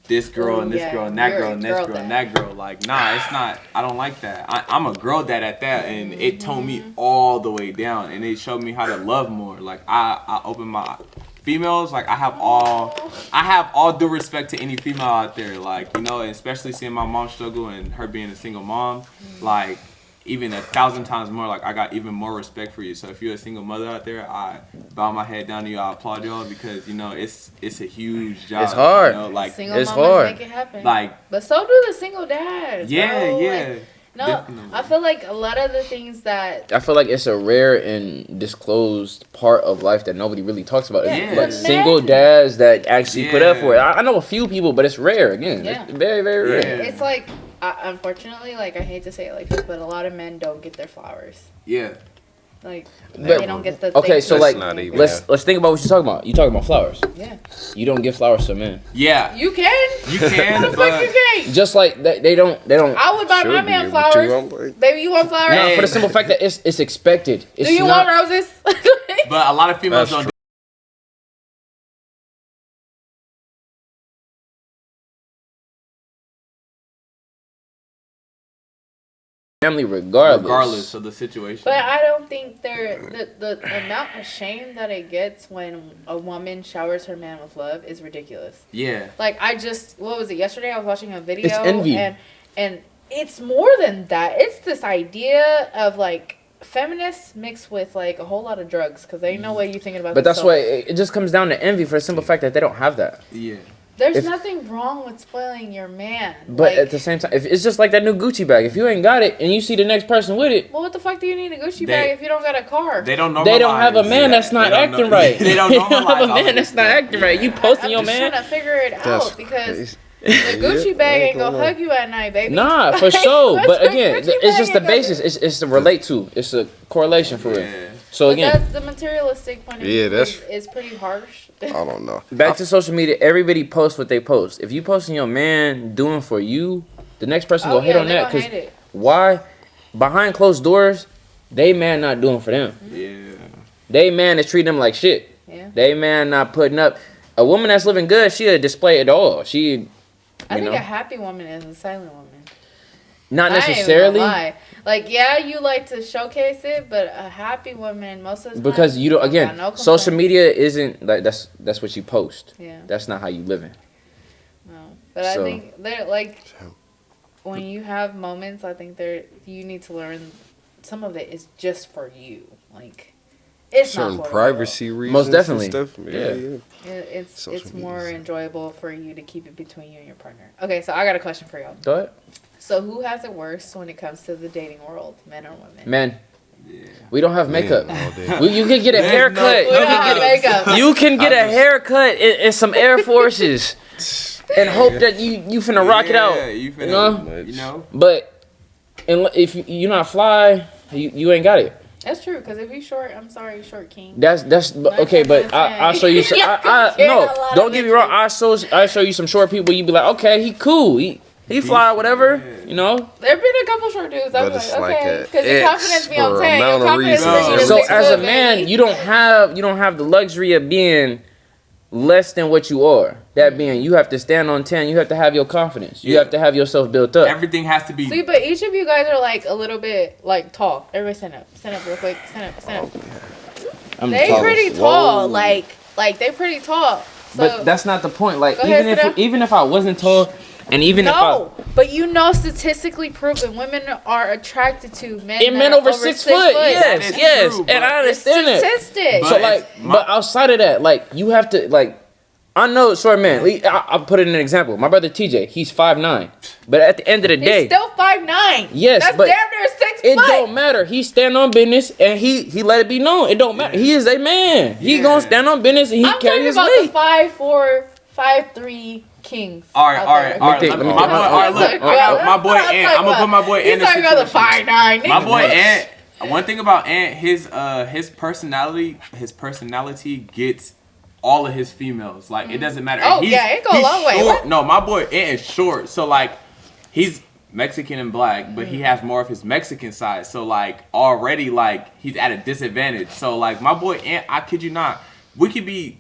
this girl and this Yeah, girl and that you're girl a and this girl girl and dad. that girl. Like, nah, it's not. I don't like that. I'm a girl dad at that, and it toned me all the way down, and it showed me how to love more. Like I opened my females. Like I have all due respect to any female out there. Like, you know, and especially seeing my mom struggle and her being a single mom, like. Even 1,000 times more, like I got even more respect for you. So if you're a single mother out there, I bow my head down to you. I applaud y'all because you know it's a huge job. It's hard. You know, like Single It's mamas hard. make it happen. like But so do the single dads. yeah, bro. yeah. Like, no, definitely. I feel like a lot of the things that I feel like it's a rare and disclosed part of life that nobody really talks about. It's Yeah. like Yeah. single dads that actually put up Yeah. for it. I know a few people, but it's rare. Again, Yeah. it's very, very rare. Yeah. it's like, unfortunately, like I hate to say it like this, but a lot of men don't get their flowers. Yeah. Like But- they don't get the. Okay, so That's like, not even- let's think about what you're talking about. You talking about flowers. Yeah, You don't give flowers to men. Yeah. you can. You can, How the fuck you but can't? Just like they don't. I would buy Should my be man able flowers. to, I'm like- Baby, you want flowers? No, for the simple fact that it's expected. It's Do you not, want roses? but a lot of females That's don't. family regardless. Regardless of the situation. But I don't think the amount of shame that it gets when a woman showers her man with love is ridiculous. Yeah. Like what was it yesterday? I was watching a video. It's envy. And it's more than that. It's this idea of like feminists mixed with like a whole lot of drugs because they know what you're thinking about. But this that's so- why it just comes down to envy for the simple fact that they don't have that. Yeah. There's if- nothing wrong with spoiling your man. But like, at the same time, if it's just like that new Gucci bag. If you ain't got it and you see the next person with it, well, what the fuck do you need a Gucci They- bag if you don't got a car? They don't normalize. they don't have a man that's not They don't acting know- right. They don't They don't have normalize a all man of that's this not stuff. acting right. You Yeah. posting I'm your just man. trying to figure it That's out because crazy. the Gucci Yeah, bag I ain't gonna lie. hug you at night, baby. Nah, for Like, sure. what's But your again, Gucci it's just the bag gonna basis. do? It's to relate to. It's a correlation for real. Yeah. So But again, that's the materialistic point of Yeah, view that's- is pretty harsh. I don't know. back to social media. Everybody posts what they post. If you posting your man doing for you, the next person Oh, gonna hit yeah, on they that. gonna Cause hate it. why? Behind closed doors, they man not doing for them. Yeah. They man is treating them like shit. Yeah. They man not putting up. A woman that's living good, she'll display it all. She, I you think know, a happy woman is a silent woman. not I ain't even necessarily gonna lie. Like, yeah, you like to showcase it, but a happy woman most of the time because you don't. got Again, no social complaints. media isn't like that's what you post. Yeah. That's not how you living. No. But So- I think they're like when you have moments, I think you need to learn some of it is just for you. Like it's Certain not for privacy reasons. Most definitely. And stuff. Yeah. the world. It's Social more media's- enjoyable for you to keep it between you and your partner. Okay, so I got a question for y'all. Go ahead. So who has it worse when it comes to the dating world, men or women? Man, Yeah. we don't have makeup. Man, all day. You can get a There's haircut. no- We You don't can have get a- makeup. You can get a haircut and some Air Forces and hope that you finna rock it out. Yeah, you finna, know? you know? But if you're not fly, you ain't got it. That's true, because if he's short, I'm sorry, short king. That's okay, but I show you. Some, I Yeah, no, a lot don't of get me wrong. bitches. I show you some short people. You be like, okay, he cool. He fly, whatever. Yeah. You know. There been a couple short dudes. I'm But it's like, like okay, a because your X confidence be on for 10. Your amount of confidence reasons. bring you to So 6 as a foot, man, baby. you don't have the luxury of being less than what you are. That being, you have to stand on 10. You have to have your confidence. You Yeah. have to have yourself built up. Everything has to be. See, but each of you guys are like a little bit like tall. Everybody stand up. Stand up real quick. Stand up. I'm the They tallest. pretty tall. Like they pretty tall. So But that's not the point. Like Go ahead, even sit down. if even if I wasn't tall, And even No, but you know, statistically proven, women are attracted to men. if men that are over 6 foot, That yes, is yes, true, and I but- understand it. Statistics. So But like, it's my- but outside of that, like you have to like, I know short man. I'll put it in an example. My brother TJ, he's 5'9", but at the end of the He's day, still 5'9". Yes, that's but damn near 6 it foot. don't matter. He stand on business and he let it be known. It don't matter. He is a man. He Yeah. gonna stand on business and he I'm carry talking his about weight. the 5'4", 5'3" kings. All right, out all there. right, all right. think- Let me- let me my think. boy, all right, look, That's I got my what boy I'm Ant. talking I'm gonna put my boy He's Ant in talking about the situation. 5'9". My boy Ant. One thing about Ant, his personality gets all of his females. Like it doesn't matter. Oh, He's- yeah, it go a he's long way. short. What? No, my boy Ant is short. So like he's Mexican and black, but he has more of his Mexican side. So like already like he's at a disadvantage. So like my boy Ant, I kid you not, we could be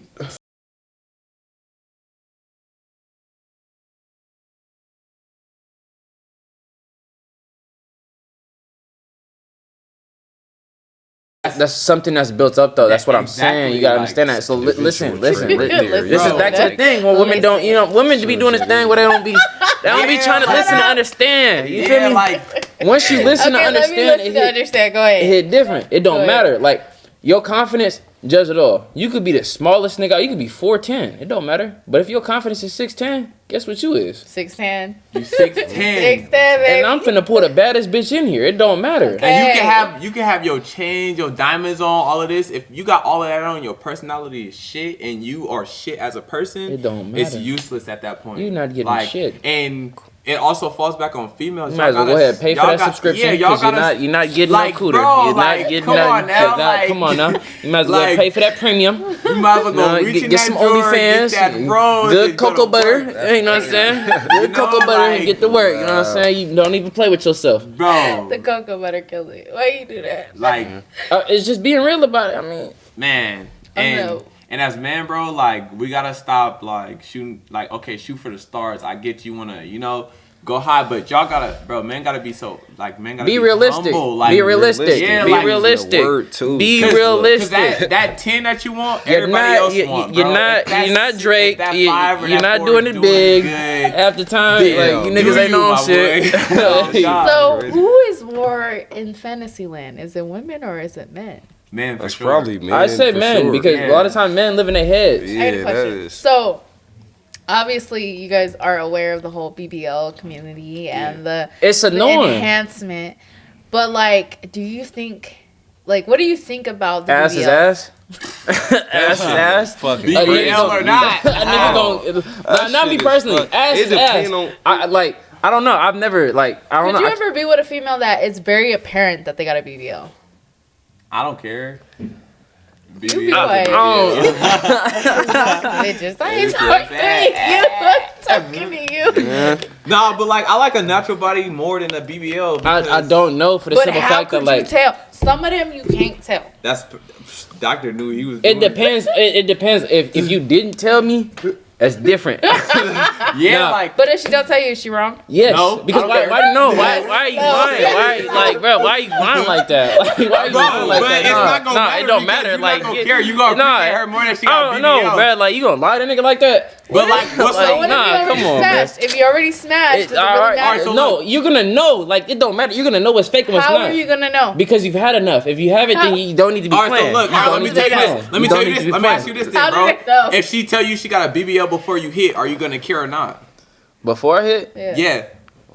That's something that's built up though. That's what I'm Exactly, saying. You gotta like, understand that. So listen. trait right there, This is bro. back to the thing. When women don't, women be doing this thing where they don't be Yeah, trying to like- listen to understand. You feel yeah, me? like Once you listen to Okay, let me understand, listen to understand. Go ahead. it hit different. It Go don't ahead. matter. Like your confidence, judge it all. You could be the smallest nigga. You could be 4'10". It don't matter. But if your confidence is 6'10", guess what you is? 6'10". you 6'10". 6'10", baby. And I'm finna pull the baddest bitch in here. It don't matter. Okay. And you can have your chains, your diamonds on, all of this. If you got all of that on, your personality is shit, and you are shit as a person. It don't It's matter. useless at that point. You not getting like, shit. And it also falls back on females. You might as well go ahead pay for that subscription Yeah, y'all because gotta, you're not getting like, no cooter. bro, You're like, not getting come on now, God, like- come on now. You might as well like- pay for that premium. You might as well go No, reach get in that some drawer, OnlyFans, get that bronze, good and go to cocoa butter. work. You know what I'm saying? Good know, cocoa butter and like- get to work. You know what I'm saying? You don't even play with yourself. Bro, The cocoa butter killed it. Why you do that? like, It's just being real about it. I mean, man, I and know. and as men, bro, like we gotta stop like shooting. Like, okay, shoot for the stars. I get you wanna, go high, but y'all gotta, bro, men gotta be so like men gotta be realistic. humble, like, Be realistic. Yeah, Be like, realistic. Word, too. Be 'Cause realistic. that 10 that you want, You're everybody not, else you- want, you're bro. not, If that's- you're not if Drake. that You, 5 or you're that not 4 doing is it big. good, Half the time, Damn, like you niggas do ain't you, on my shit. boy. Oh, God. So crazy. who is more in Fantasyland? Is it women or is it men? man, for That's sure. probably men. I say for men sure. because a lot of time men live in their heads. Yeah, I had a that question. is. So, obviously, you guys are aware of the whole BBL community and the, It's the annoying. enhancement. But, like, do you think, like, what do you think about the Ass is BBL? ass. Ass is ass. Fucking BBL crazy. or not? A nigga gon' That not me shit is personally. fuck- Ass it is ass. depend on- I don't know. I've never I don't Would you know. ever be with a female that it's very apparent that they got a BBL? I don't care. be BBL, like- BBL. Bitches, I ain't talking to you. I'm talking to you. Nah, but like I like a natural body more than a BBL. I because don't know for the But simple how fact could that you like tell? Some of them you can't tell. That's Doctor knew he was. it doing depends. It depends. If you didn't tell me, that's different. Yeah, Nah. like But if she don't tell you, is she wrong? Yes, No, because I don't why? care. Why no? Yes. Why are you No. lying? Why like, bro? Why are you lying like that? Like, why are you bro, lying like but that? it's not gonna Nah, matter. it don't because matter. You're Like, not gonna care. You gonna nah, appreciate her more than she I got don't BBL. know, bro. Like, you gonna lie to a nigga like that? But like, what's Like, So what nah, if you already come on, smashed? If you already smashed, does it really Alright, matter? so no, look. you're gonna know. Like, it don't matter. You're gonna know what's fake and what's How not. are you gonna know? Because you've had enough. If you haven't, then How? you don't need to be All right, so playing. look, You all right, don't let me need to tell you be this. playing. Let me You tell don't you need this. to be Let me ask playing. you this, How then, bro. do they know? If she tell you she got a BBL before you hit, are you gonna care or not? Before I hit, Yeah.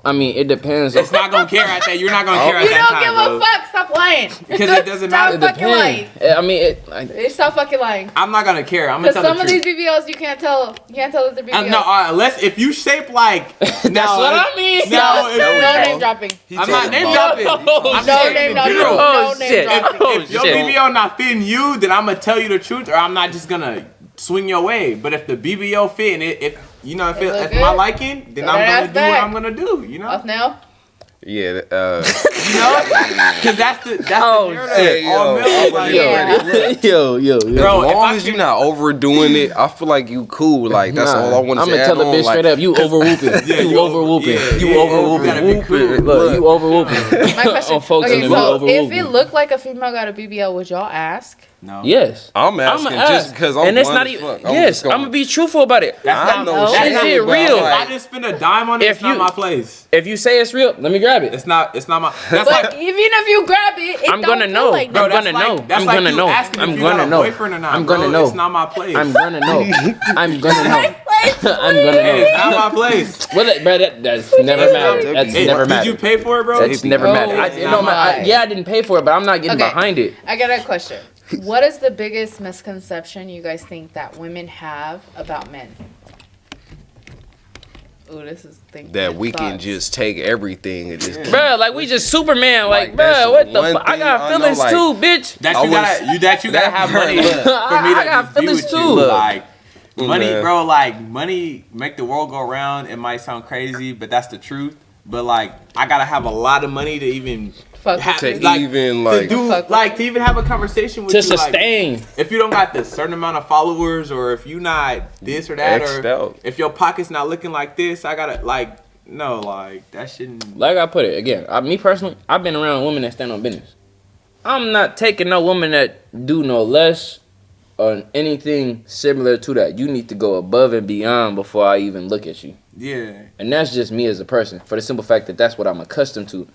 I mean, it depends. It's not gonna care at that. You're not gonna care at You that don't time, give bro. a fuck. Stop lying. Because it doesn't matter. It Stop fucking lying. depends. I mean, Stop fucking lying. I'm not gonna care. I'm gonna Because tell some the of these truth. BBLs you can't tell. You can't tell that they're BBLs. No, unless if you shape like. that's what I mean. No, no, if- no name dropping. I'm not name Oh, dropping. oh, I'm No saying name in dropping. general. No Oh, name shit. dropping. Oh, If your shit. BBL not fitting you, then I'm gonna tell you the truth, or I'm not just gonna swing your way. But if the BBL fit and if you know if It look it's my good? liking, then Throw I'm that gonna ass do back. what I'm gonna do. You know, Off now. Yeah, you know, because that's the Oh, narrative. shit, All yo, men I'm like, Yeah. yo. Bro, as if long I as you're can- not overdoing it, I feel like you cool. Like that's all I want to I'm say. gonna tell a bitch straight up, you over whooping. Yeah, you over whooping. yeah, You yeah, over you gotta be whooping. cool. Look, you over whooping. My question. Oh, folks Okay, in the so over if whooping. it looked like a female got a BBL, would y'all ask? No. Yes. I'm asking just because I'm and it's blunt not as even. fuck. I'm Yes, just gonna- I'm gonna be truthful about it. That's I not, know that's shit not is bro. real. If I just spend a dime on it, If it's not you- my place. If you say it's real, let me grab it. It's not my. That's But like, even if you grab it, it I'm don't gonna feel know. like bro, I'm that. that's gonna know. like, that's I'm like gonna you know. asking I'm if you gonna got a know. boyfriend or not. I'm bro. gonna know. It's not my place. I'm gonna know. I'm gonna know. Like, I'm gonna It's know. not my place. Well, bro, that's never That's mattered. not- That's Hey, never Did you mattered. pay for it, bro? That's never Oh, mattered. it's not mine. Yeah, I didn't pay for it, but I'm not getting Okay. behind it. I got a question. What is the biggest misconception you guys think that women have about men? Ooh, this is thinking. that we can thoughts. just take everything and just. Bro, like we just Superman. Like, Like, that's bro, what the one fuck? I thing got I know, feelings like- too, bitch. That I you gotta, was- that you gotta have money Look. for me to I got just be feelings with too. you. Look. Like money, Man. bro. Like money make the world go round. It might sound crazy, but that's the truth. But like, I gotta have a lot of money to even Fuck have, with To you. even to like. do, Fuck like to even have a conversation with To you. sustain. Like, if you don't got the certain amount of followers, or if you not this or that, X'd or out. if your pocket's not looking like this, I gotta like no, like that shouldn't. Like I put it again, me personally, I've been around women that stand on business. I'm not taking no woman that do no less or anything similar to that. You need to go above and beyond before I even look at you. Yeah, And that's just me as a person, for the simple fact that that's what I'm accustomed to.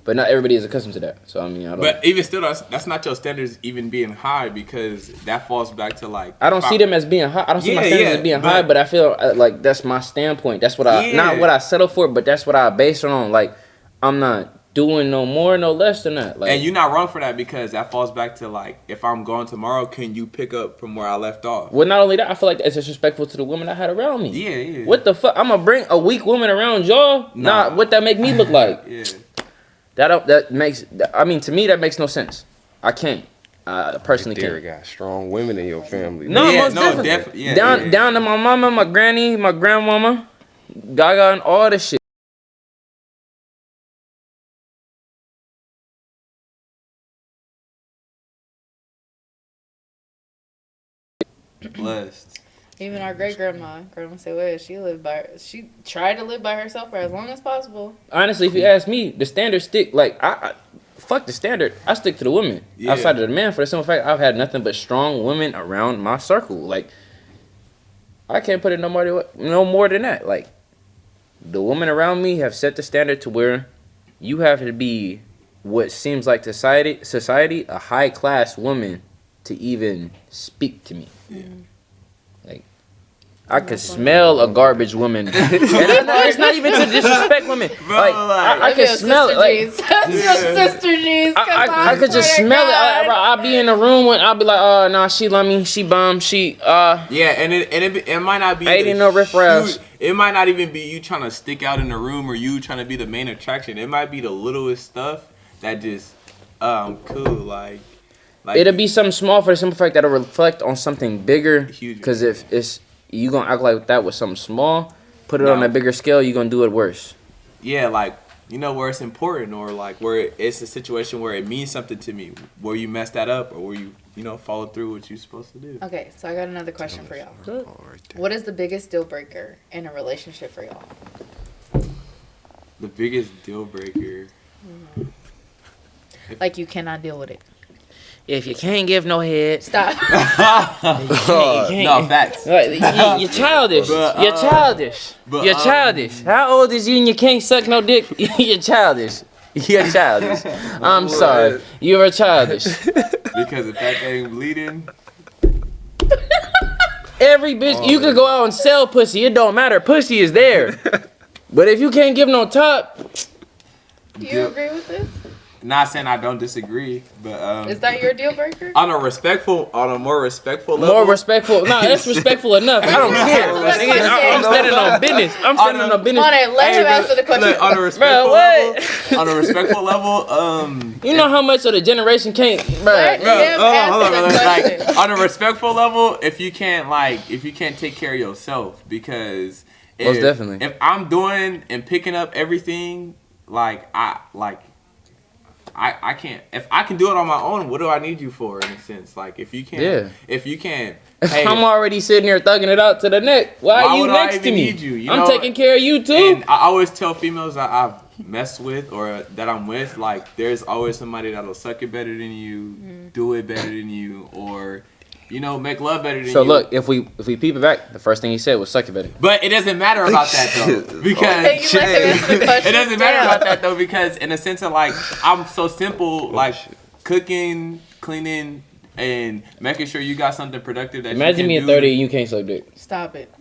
But not everybody is accustomed to that. So I mean, I don't. but even still, that's not your standards even being high, because that falls back to like. I don't see them as being high. I don't see my Yeah, standards yeah, as being but- high, but I feel like that's my standpoint. That's what I, Yeah. not what I settle for, but that's what I base it on. Like, I'm not doing no more, no less than that. Like, And you're not wrong for that, because that falls back to like, if I'm going tomorrow, can you pick up from where I left off? well, not only that, I feel like it's disrespectful to the women I had around me. Yeah, yeah. What the fuck? I'm gonna bring a weak woman around y'all? Nah. Nah, what that make me look like? Yeah. That makes. I mean, to me, that makes no sense. I can't. I personally There can't. got strong women in your family. No, Yeah, most no, definitely. yeah, down, yeah. down to my mama, my granny, my grandmama, Gaga, and all this shit. Blessed. Even our great grandma, Grandma Say she tried to live by herself for as long as possible. Honestly, if you ask me, the standard stick. Like I fuck the standard. I stick to the women Yeah. outside of the man. For the simple fact, I've had nothing but strong women around my circle. Like I can't put it no more than that. Like the women around me have set the standard to where you have to be what seems like society a high class woman to even speak to me. Yeah. Like I could smell a garbage woman, and it's not even to disrespect women. Bro, Like I Love your could smell it. Like Sister G's. I could just smell it. I'll be in the room when I'll be like, oh, nah, she love me, she bum, she Yeah, and it might not be. I ain't the even no riffraffs. huge- It might not even be you trying to stick out in the room, or you trying to be the main attraction. It might be the littlest stuff that just cool, like it'll be something small for the simple fact that'll reflect on something bigger. Huge. Because if it's you gonna act like that with something small, put it No. on a bigger scale, you gonna do it worse. yeah, like you know where it's important, or like where it's a situation where it means something to me, where you mess that up, or where you know follow through what you're supposed to do. Okay, so I got another question for y'all. Oh, right there. What is the biggest deal breaker in a relationship for y'all? The biggest deal breaker. Like you cannot deal with it. If you can't give no head, Stop. No facts. You're childish. But, You're childish. but, You're childish. How old is you and you can't suck no dick? You're childish. You're childish. I'm sorry. You're childish. Because if that thing bleeding, Every bitch, you could go out and sell pussy. It don't matter. Pussy is there. But if you can't give no top, Do you agree with this? not saying I don't disagree, but Is that your deal breaker? on a more respectful level. more respectful. Nah, that's respectful enough. I don't care. That's Nigga, I'm okay. standing on business. I'm standing on business. On it, let him bro, answer the question. look, on a respectful Bro, level, what? on a respectful level, You know how much of the generation can't, Let bro. him hold on, answer the question. like on a respectful level, if you can't take care of yourself, because Most definitely. if I'm doing and picking up everything, I can't. If I can do it on my own, what do I need you for? In a sense, like if you can't, Yeah. if you can't, If hey, I'm already sitting here thugging it out to the neck, why Why are you would I next to even me? need you? You I'm know, taking care of you too. and I always tell females that mess with or that I'm with, like there's always somebody that'll suck it better than you, do it better than you, or you know, make love better than you. So look, if we peep it back, the first thing he said was suck it better. But it doesn't matter about that though, because You let him answer the question. it doesn't matter Damn. about that though, because in a sense of like I'm so simple, like cooking, cleaning, and making sure you got something productive that Imagine me you at can do. 30 and you can't suck dick. Stop it.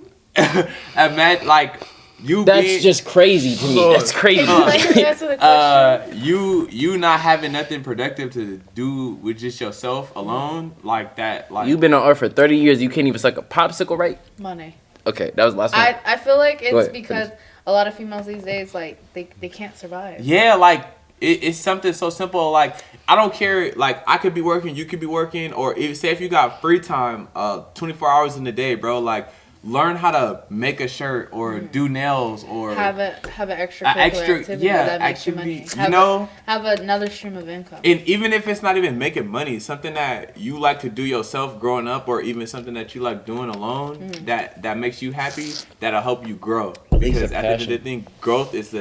Imagine like you That's being, just crazy to me. Look, That's crazy. Can you let him answer the question? you not having nothing productive to do with just yourself alone, like that, like You've been on Earth for 30 years. You can't even suck a popsicle, right? Money. Okay, that was the last one. I feel like Go it's ahead, because finish. a lot of females these days, like, they can't survive. yeah, like it's something so simple. Like I don't care. Like I could be working, you could be working, or if, say if you got free time, 24 hours in the day, bro. Like learn how to make a shirt or do nails or Have an extra activity yeah, that makes you money. activity, you know. Have another stream of income. And even if it's not even making money, something that you like to do yourself growing up, or even something that you like doing alone, that makes you happy, that'll help you grow. Because at the end of the thing, growth is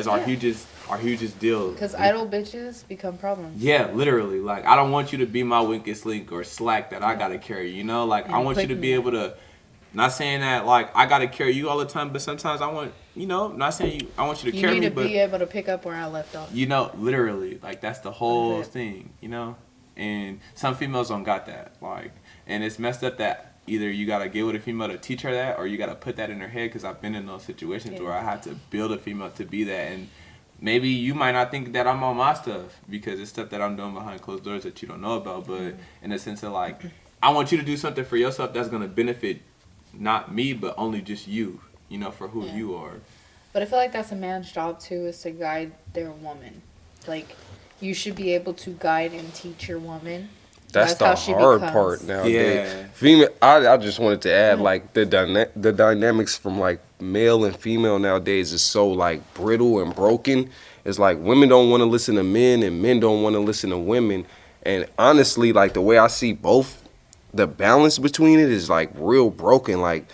our hugest deal. Because idle bitches become problems. Yeah, literally. Like I don't want you to be my weakest link or slack that I gotta carry. You know, like I And want you to quick be me. able to. Not saying that like I gotta carry you all the time, but sometimes I want, you know, not saying I want you to You carry need me, to but be able to pick up where I left off. you know, literally, like that's the whole Okay. thing, you know. And some females don't got that, like, and it's messed up that either you gotta get with a female to teach her that, or you gotta put that in her head. Because I've been in those situations Yeah. where I had to build a female to be that, and maybe you might not think that I'm on my stuff because it's stuff that I'm doing behind closed doors that you don't know about. But in the sense of like, I want you to do something for yourself that's gonna benefit not me, but only just you, you know, for who Yeah. you are. But I feel like that's a man's job too, is to guide their woman. Like, you should be able to guide and teach your woman. That's how the she hard becomes. part nowadays. Yeah. Female, I just wanted to add like the dynamics from like male and female nowadays is so like brittle and broken. It's like women don't want to listen to men and men don't want to listen to women. And honestly, like the way I see both, the balance between it is like real broken. Like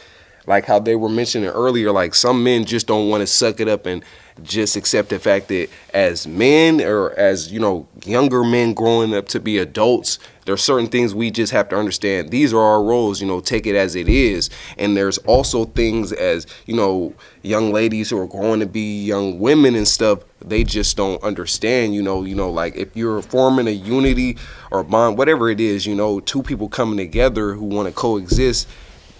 how they were mentioning earlier, like some men just don't want to suck it up and just accept the fact that as men or as, you know, younger men growing up to be adults, there are certain things we just have to understand. These are our roles, you know, take it as it is. And there's also things as, you know, young ladies who are going to be young women and stuff, they just don't understand, you know, like if you're forming a unity or bond, whatever it is, you know, two people coming together who want to coexist,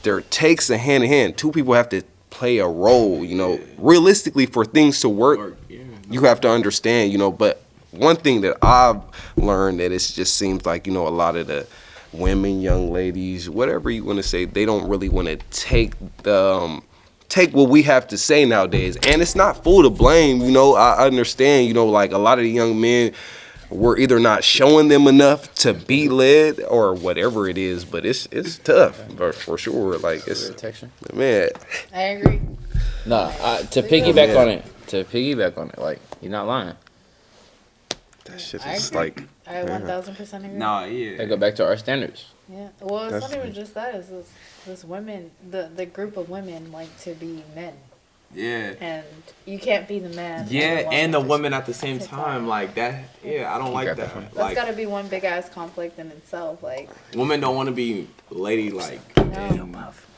there takes a hand in hand. Two people have to play a role, you know. Realistically, for things to work, you have to understand, you know. But one thing that I've learned that it just seems like, you know, a lot of the women, young ladies, whatever you want to say, they don't really want to take what we have to say nowadays. And it's not full to blame, you know. I understand, you know, like a lot of the young men, we're either not showing them enough to be led or whatever it is, but it's tough, but for sure. Like it's, Protection. man, I agree. Nah, to piggyback on it, like you're not lying. that shit I is agree. like, I 1000% agree. Nah, I yeah. go back to our standards. Yeah. Well, it's That's- not even just that. It's this women, the group of women like to be men. Yeah. And you can't be the man. Yeah, and the woman. woman at the same time, like that. Yeah, I don't like got that. that. That's Like, gotta be one big ass conflict in itself. Like, women don't want to be ladylike, no.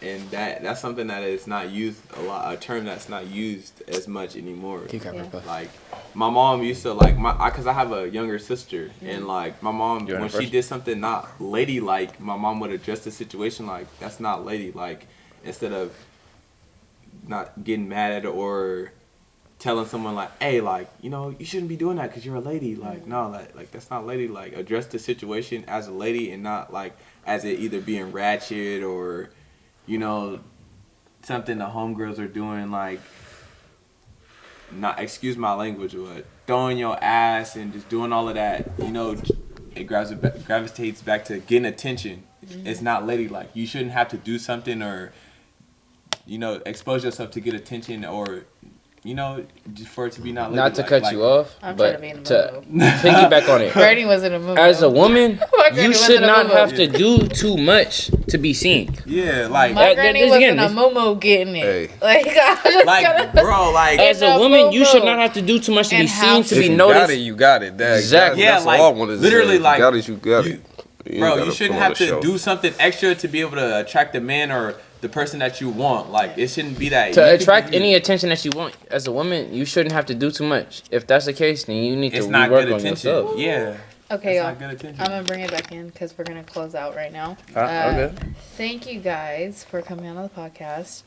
and that's something that is not used a lot. A term that's not used as much anymore. Yeah. Like, my mom used to like cause I have a younger sister, and like my mom You when want it she first? did something not ladylike, my mom would address the situation like that's not ladylike, instead of not getting mad at it or telling someone like, hey, like, you know, you shouldn't be doing that because you're a lady. Like, no, like that's not lady. Like, address the situation as a lady and not like as it either being ratchet or, you know, something the homegirls are doing, like, not, excuse my language, but throwing your ass and just doing all of that, you know, it gravitates back to getting attention. It's not ladylike. You shouldn't have to do something or, you know, expose yourself to get attention or you know, just for it to be not Not to like, cut you off, I'm but trying to be in the to mood. piggyback on it. Granny was in a movie. As a woman, My granny you was should in a not moo-moo. have to do too much to be seen. Yeah, like My That- granny this was again, in a this- moo getting it. Hey. Like, I just like gotta, bro, like As In a a woman, you should moo-moo. not have to do too much to And be have seen, to If be you noticed. got it, you got it. That, Exactly. Yeah, That's like, all I wanted to literally, say. If like, you got it, you got you- it. You bro, gotta you shouldn't put on have a to show. do something extra to be able to attract the man or the person that you want. Like, it shouldn't be that. To you could attract be- any attention that you want as a woman, you shouldn't have to do too much. If that's the case, then you need it's to not work good on attention. yourself. Yeah, okay, it's y'all. not good attention. I'm gonna bring it back in because we're gonna close out right now. Okay. Thank you guys for coming on the podcast.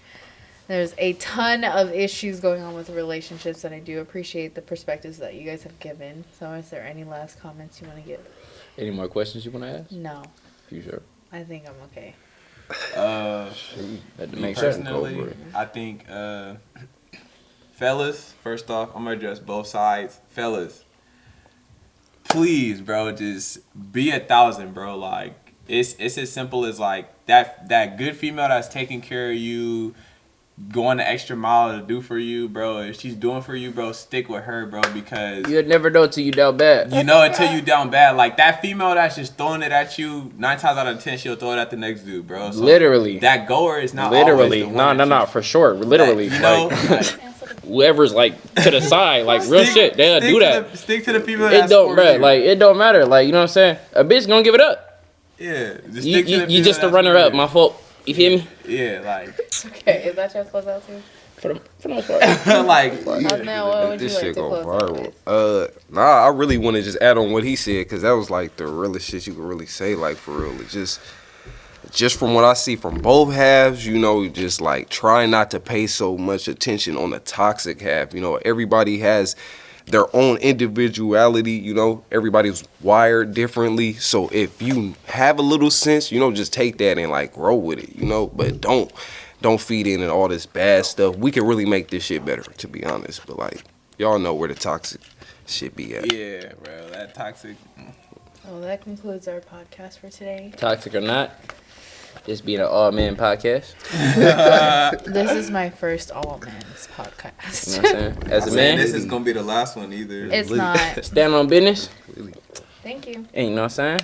There's a ton of issues going on with relationships, and I do appreciate the perspectives that you guys have given. So, is there any last comments you want to give? Any more questions you want to ask? No, You sure? I think I'm okay. Had to Me make sure. personally, Go for it. I think, fellas, first off, I'm gonna address both sides. Fellas, please, bro, just be 1,000, bro. Like, it's as simple as like that good female that's taking care of you, going the extra mile to do for you, bro. If she's doing for you, bro, stick with her, bro, because You'd never know till you down bad. you know until you down bad. Like that female that's just throwing it at you, 9 times out of 10 she'll throw it at the next dude, bro. So Literally. that goer is not Literally. always the one that No, you- for sure. Literally. you know, Like, like, whoever's like to the side, like real shit, they'll do that. Stick to the people It that's don't, for bruh. you. Like it don't matter. Like you know what I'm saying? A bitch gonna give it up. yeah, just You, stick to you, the you people just a that's runner for up. you. My fault. You feel me? Yeah, like, Okay, is that your close out too? For the most part. like, Now, what would you This like shit to go close out viral. with? Nah, I really want to just add on what he said because that was like the realest shit you could really say. Like for real, it just from what I see from both halves, you know, just like try not to pay so much attention on the toxic half. You know, everybody has their own individuality. You know, everybody's wired differently. So if you have a little sense, you know, just take that and like grow with it. You know, but don't feed in and all this bad stuff. We can really make this shit better, to be honest. But like, y'all know where the toxic shit be at. yeah, bro, that toxic. Well, that concludes our podcast for today. Toxic or not, this being an all man podcast. This is my first all men's podcast. You know what I'm saying? As a Man, man, this is gonna be the last one either. It's not. stand on business. Thank you. And you know what I'm saying?